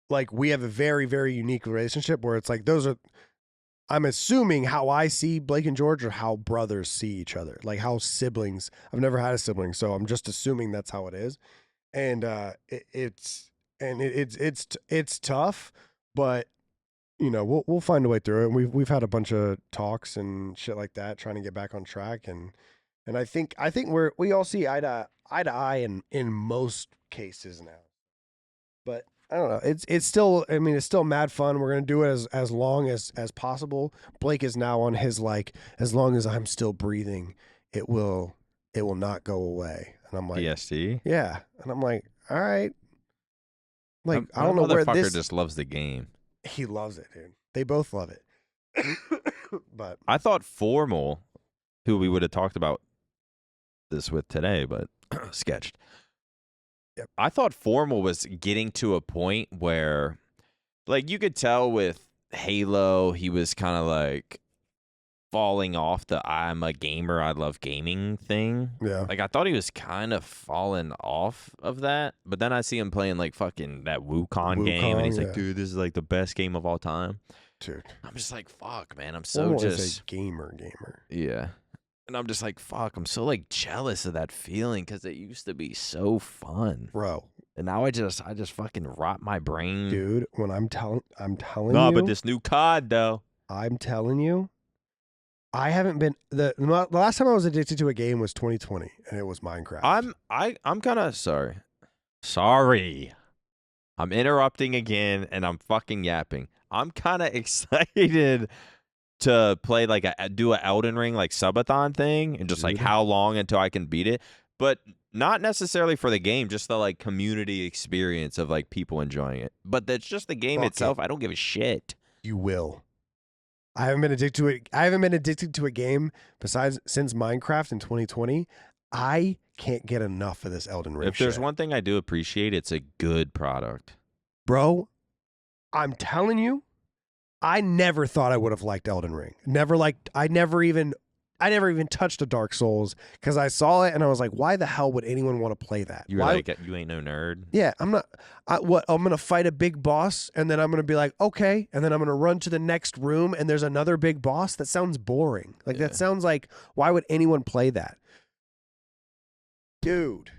like we have a very, very unique relationship where it's like I'm assuming how I see Blake and George are how brothers see each other, like how siblings. I've never had a sibling, so I'm just assuming that's how it is. And it's tough, but we'll find a way through it. And we've had a bunch of talks and shit like that, trying to get back on track. And I think we all see eye to eye in most cases now. But I don't know. It's still, I mean, it's still mad fun. We're gonna do it as long as possible. Blake is now on his as long as I'm still breathing, it will not go away. And I'm like, TST? Yeah. And I'm like, all right. Like, I don't know where where this this. just loves the game. He loves it, dude. They both love it. But I thought Formal, who we would have talked about this with today, but sketched. Yep. I thought Formal was getting to a point where, like, you could tell with Halo, he was kind of like falling off the I'm a gamer, I love gaming thing. Yeah. Like, I thought he was kind of falling off of that, but then I see him playing, like, fucking that Wukong game, and he's like, dude, this is, like, the best game of all time. Dude. I'm just like, fuck, man, I'm so Formal just... is a gamer. Yeah. And I'm just like, fuck, I'm so, like, jealous of that feeling because it used to be so fun. Bro. And now I just fucking rot my brain. Dude, when I'm telling you. No, but this new COD, though. I'm telling you, I haven't been the last time I was addicted to a game was 2020, and it was Minecraft. I'm kind of sorry. I'm interrupting again, and I'm fucking yapping. I'm kind of excited to play do a Elden Ring like subathon thing, and just like how long until I can beat it, but not necessarily for the game, just the like community experience of like people enjoying it. But that's just the game itself. I don't give a shit. You will. I haven't been addicted to it. I haven't been addicted to a game since Minecraft in 2020. I can't get enough of this Elden Ring. If there's one thing I do appreciate, it's a good product. Bro, I'm telling you, I never thought I would have liked Elden Ring. I never even touched a Dark Souls because I saw it and I was like, why the hell would anyone want to play that? You're like, you ain't no nerd. Yeah, I'm not. I'm going to fight a big boss and then I'm going to be like, okay. And then I'm going to run to the next room and there's another big boss. That sounds boring. Like, that sounds like, why would anyone play that? Dude,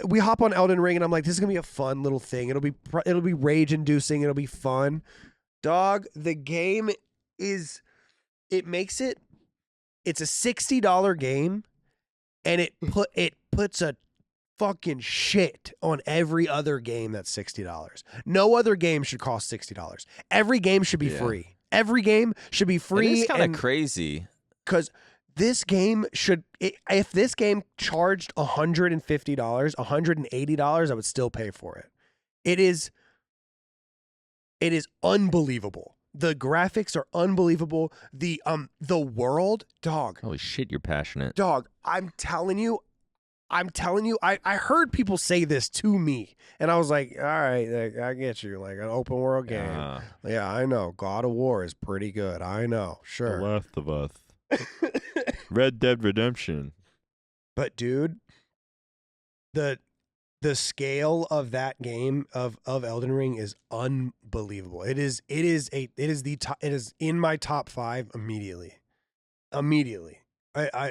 we hop on Elden Ring and I'm like, this is going to be a fun little thing. It'll be rage inducing. It'll be fun. Dog, the game it's a $60 game and it puts a fucking shit on every other game that's $60. No other game should cost $60. Every game should be free. Every game should be free. It's kind of crazy because this game if this game charged $150, $180, I would still pay for it. It is unbelievable. The graphics are unbelievable. The world, dog. Holy shit, you're passionate. Dog, I'm telling you, I heard people say this to me, and I was like, all right, I get you. Like, an open world game. Yeah, I know. God of War is pretty good. I know. Sure. The Last of Us. Red Dead Redemption. But dude, the scale of that game of Elden Ring is unbelievable. It is in my top 5 immediately. It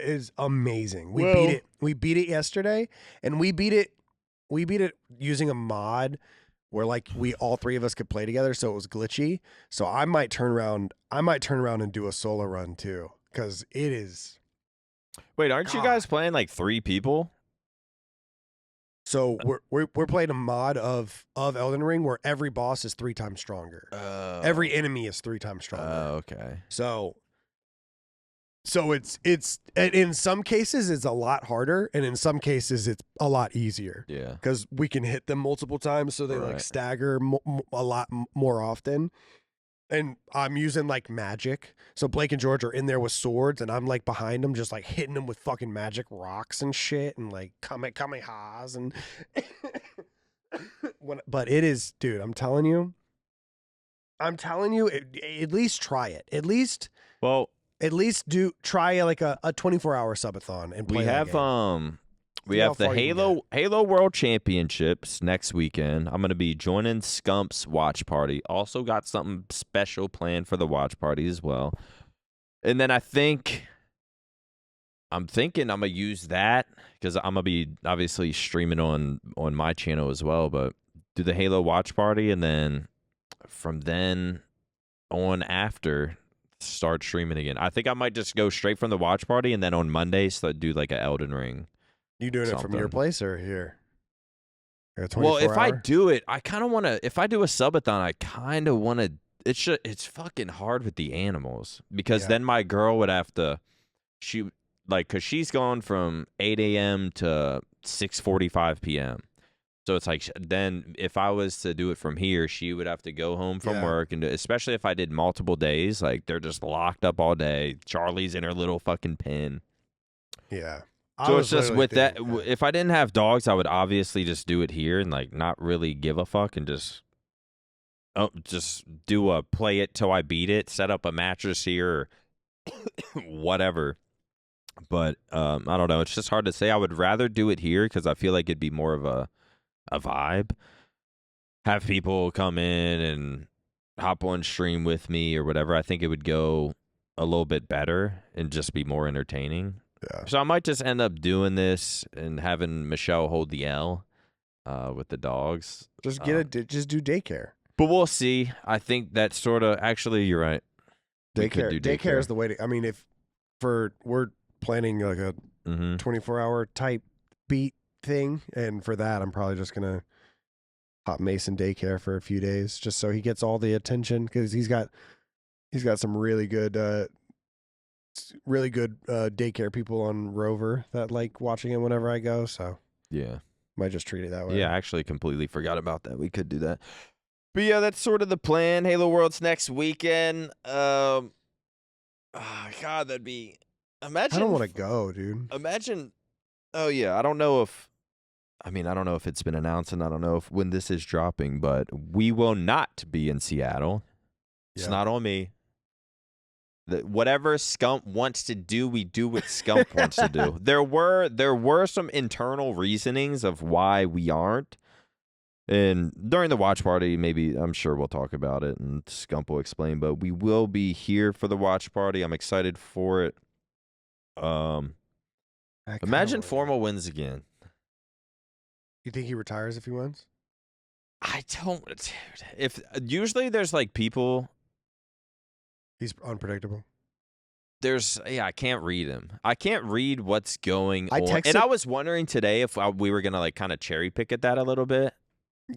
is amazing. We beat it yesterday, and we beat it using a mod where like all three of us could play together, so it was glitchy. So I might turn around and do a solo run too, because it is. Wait, aren't you guys playing like 3 people? So we're playing a mod of Elden Ring where every boss is 3 times stronger. Every enemy is 3 times stronger. Okay. So it's in some cases it's a lot harder, and in some cases it's a lot easier. Yeah. Because we can hit them multiple times, so they like stagger a lot more often. And I'm using like magic. So Blake and George are in there with swords, and I'm like behind them, just like hitting them with fucking magic rocks and shit, and like kamehas and. But it is, dude. I'm telling you. At least try it. At least try like a 24-hour subathon and play. We have the Halo World Championships next weekend. I'm going to be joining Scump's watch party. Also got something special planned for the watch party as well. And then I'm thinking I'm going to use that because I'm going to be obviously streaming on my channel as well. But do the Halo watch party, and then from then on after start streaming again. I think I might just go straight from the watch party, and then on Mondays do like an Elden Ring. You doing it from your place or here? Well, if I do it, I kind of want to. If I do a subathon, I kind of want to. It's fucking hard with the animals because then my girl would have to. Because she's gone from 8 a.m. to 6:45 p.m. So it's like then if I was to do it from here, she would have to go home from work, and especially if I did multiple days, like they're just locked up all day. Charlie's in her little fucking pen. Yeah. So it's just with that. If I didn't have dogs, I would obviously just do it here and like not really give a fuck and just do a play it till I beat it, set up a mattress here, or whatever. But I don't know. It's just hard to say. I would rather do it here because I feel like it'd be more of a vibe. Have people come in and hop on stream with me or whatever. I think it would go a little bit better and just be more entertaining. Yeah. So I might just end up doing this and having Michelle hold the L with the dogs. Just just do daycare. But we'll see. I think that's sort of actually you're right. Daycare is the way to. I mean, we're planning like a 24-hour type beat thing, and for that I'm probably just gonna hop Mason daycare for a few days just so he gets all the attention because he's got some really good daycare people on Rover that like watching him whenever I go, so yeah, might just treat it that way. Yeah, I actually completely forgot about that. We could do that. But yeah, that's sort of the plan. Halo World's next weekend. God, that'd be. Imagine. I don't want to go, dude. Imagine. Oh yeah, I don't know if it's been announced, and I don't know if when this is dropping, but we will not be in Seattle. It's not on me. Whatever Scump wants to do, we do what Scump wants to do. There were some internal reasonings of why we aren't. And during the watch party, maybe I'm sure we'll talk about it and Scump will explain, but we will be here for the watch party. I'm excited for it. Imagine Formal wins again. You think he retires if he wins? I don't, dude. If usually there's like people. He's unpredictable. I can't read him. I can't read what's going on. And I was wondering today if we were gonna like kind of cherry pick at that a little bit.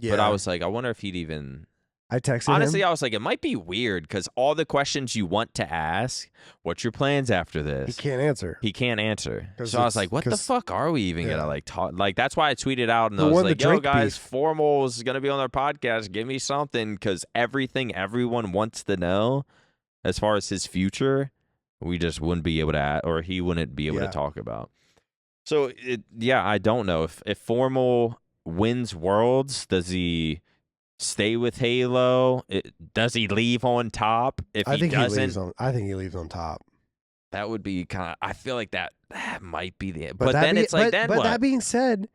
Yeah. But I was like, I wonder if he'd even. I texted him. Honestly, I was like, it might be weird because all the questions you want to ask, what's your plans after this? He can't answer. So I was like, what the fuck are we even gonna like talk? Like that's why I tweeted out and I was like, yo guys, Formal is gonna be on our podcast. Give me something because everything everyone wants to know as far as his future, we just wouldn't be able to, or he wouldn't be able to talk about. So I don't know if Formal wins Worlds, does he stay with Halo? Does he leave on top? If he doesn't, I think he leaves on top. That would be kind of. I feel like that might be the. But then it's like then. But what? that being said,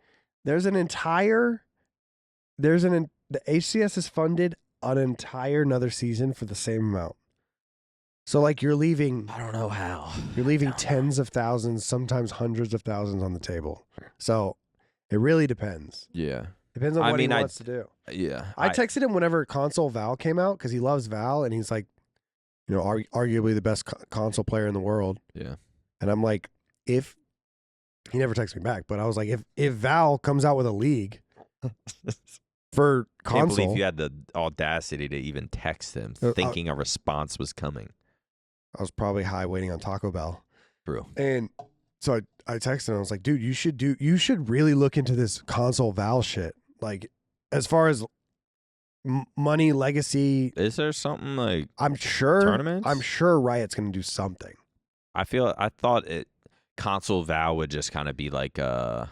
the HCS has funded an entire another season for the same amount. So like you're leaving. I don't know how. You're leaving tens of thousands, sometimes hundreds of thousands on the table. So it really depends. Yeah. Depends on what he wants to do. Yeah. I texted him whenever console Val came out because he loves Val and he's like, arguably the best console player in the world. Yeah. And I'm like, he never texted me back, but I was like, if Val comes out with a league for console. I can't believe you had the audacity to even text him thinking a response was coming. I was probably high waiting on Taco Bell. True. And so I texted him. I was like, dude, you should really look into this console Val shit. Like, as far as money, legacy. Is there something like I'm sure tournaments? I'm sure Riot's going to do something. I thought console Val would just kind of be like what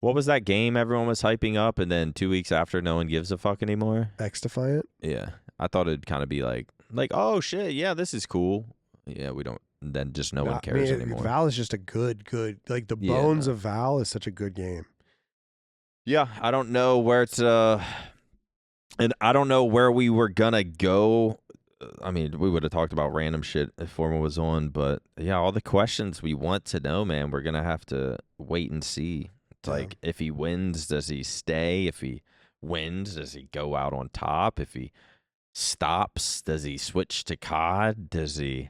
was that game everyone was hyping up and then 2 weeks after no one gives a fuck anymore? X-Defiant? Yeah. I thought it'd kind of be like, oh shit, yeah, this is cool. Yeah, we don't. Then just no one cares anymore. Val is just a good. Like the bones of Val is such a good game. Yeah, I don't know where it's and I don't know where we were gonna go. I mean, we would have talked about random shit if Formal was on, but yeah, all the questions we want to know, man, we're gonna have to wait and see It's like, if he wins, does he stay? If he wins, does he go out on top? If he stops, does he switch to COD? Does he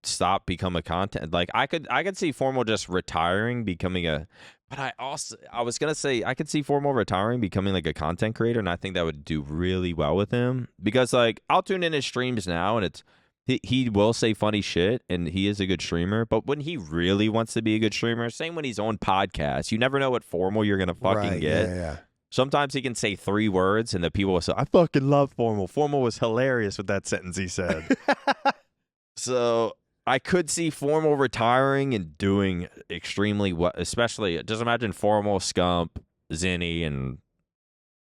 stop, become a content? Like, I could see Formal just retiring, becoming a. But I was gonna say I could see Formal retiring, becoming like a content creator, and I think that would do really well with him because like I'll tune in his streams now, and it's. He will say funny shit, and he is a good streamer. But when he really wants to be a good streamer, same when he's on podcasts, you never know what Formal you're gonna fucking get. Yeah. Sometimes he can say 3 words, and the people will say, "I fucking love Formal. Formal was hilarious with that sentence he said." So I could see Formal retiring and doing extremely well. Especially, just imagine Formal, Scump, Zinni, and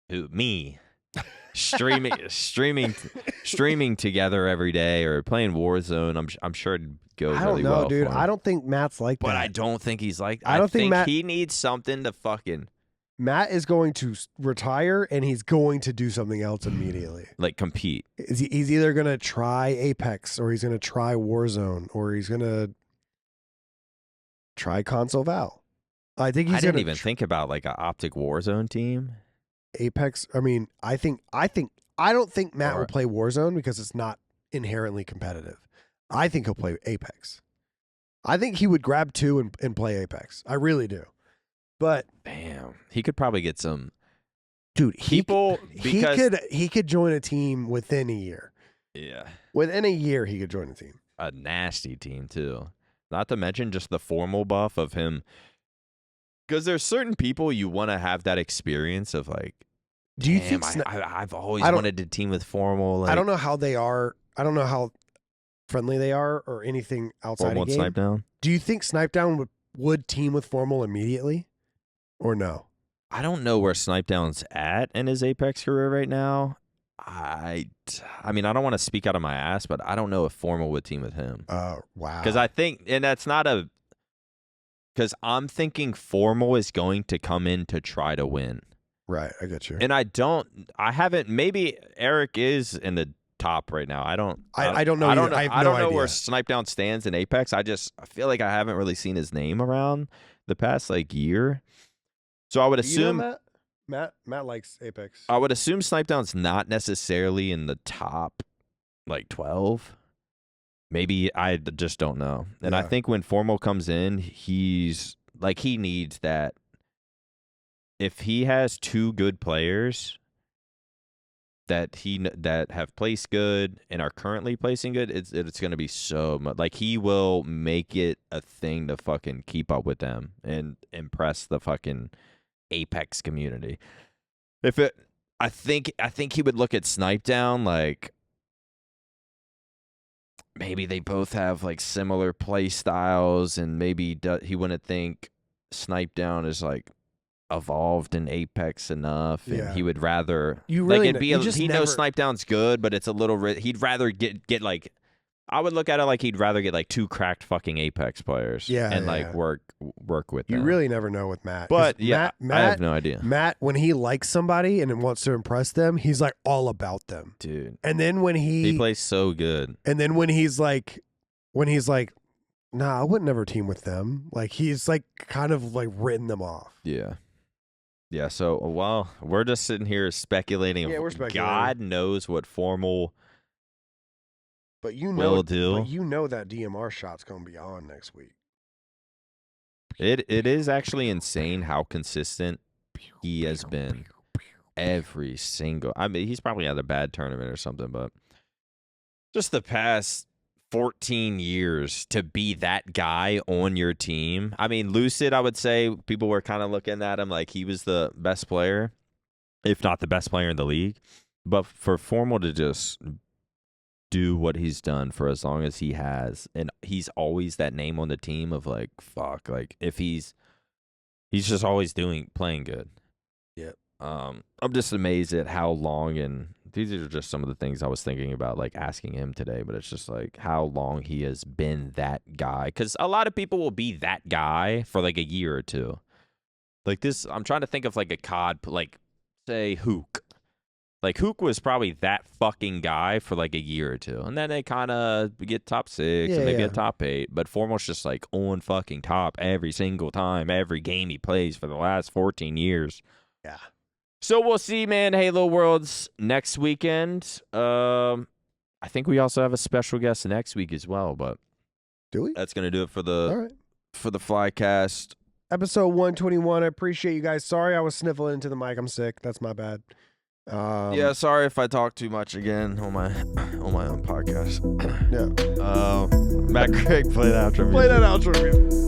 me. streaming together every day or playing Warzone. I'm sure it'd go really well. I don't know, dude. I don't think Matt's like that. But I don't think he's like that. I don't think Matt, he needs something to fucking. Matt is going to retire and he's going to do something else immediately. Like compete. He's either going to try Apex or he's going to try Warzone or he's going to try Console Val. I think he's. I didn't even think about like an OpTic Warzone team. Apex. I mean, I don't think Matt will play Warzone because it's not inherently competitive. I think he'll play Apex. I think he would grab 2 and play Apex. I really do. But damn, he could probably get some dude. He could join a team within a year. Yeah, within a year he could join a team. A nasty team too. Not to mention just the Formal buff of him. Because there's certain people you want to have that experience of like. Do you think I've always wanted to team with Formal? Like, I don't know how they are. I don't know how friendly they are or anything outside Formal of game. Snipe Down. Do you think Snipe Down would team with Formal immediately, or no? I don't know where Snipe Down's at in his Apex career right now. I mean, I don't want to speak out of my ass, but I don't know if Formal would team with him. Wow. Because I think, and that's not a. Because I'm thinking Formal is going to come in to try to win. Right, I get you. And I haven't, maybe Eric is in the top right now. I don't know. I don't know where Snipe Down stands in Apex. I feel like I haven't really seen his name around the past like year. So I would assume. You know Matt likes Apex. I would assume Snipe Down's not necessarily in the top like 12. Maybe I just don't know. And I think when Formal comes in, he's like, he needs that. If he has 2 good players that have placed good and are currently placing good, it's going to be so much. Like, he will make it a thing to fucking keep up with them and impress the fucking Apex community. I think he would look at Snipe Down like. Maybe they both have like similar play styles, and maybe he wouldn't think Snipe Down is like evolved in Apex enough, and he would rather he knows Snipe Down's good, but it's a little. He'd rather get like. I would look at it like he'd rather get like 2 cracked fucking Apex players, work with them. You really never know with Matt. But Matt, I have no idea. Matt, when he likes somebody and wants to impress them, he's like all about them, dude. And then when he plays so good, and then when he's like, nah, I would never team with them. Like he's like kind of like written them off. Yeah. So while we're just sitting here speculating, we're speculating. God knows what Formal. But you know that DMR shot's gonna be on next week. It is actually insane how consistent he has been every single. I mean, he's probably had a bad tournament or something, but just the past 14 years to be that guy on your team. I mean, Lucid, I would say people were kind of looking at him like he was the best player, if not the best player in the league. But for Formal to just do what he's done for as long as he has, and he's always that name on the team of like, fuck, like if he's just always playing good. Yep. I'm just amazed at how long, and these are just some of the things I was thinking about like asking him today, but it's just like how long he has been that guy, because a lot of people will be that guy for like a year or 2. Like this, I'm trying to think of like a COD, like say Hook. Like, Hook was probably that fucking guy for like a year or two. And then they kind of get top 6 and maybe a top 8. But Formal's just like on fucking top every single time, every game he plays for the last 14 years. Yeah. So we'll see, man. Halo Worlds next weekend. I think we also have a special guest next week as well. But do we? That's going to do it for the Flycast. Episode 121. I appreciate you guys. Sorry I was sniffling into the mic. I'm sick. That's my bad. Yeah, sorry if I talk too much again on my own podcast. Yeah. Matt Craig, play that outro. Play that outro.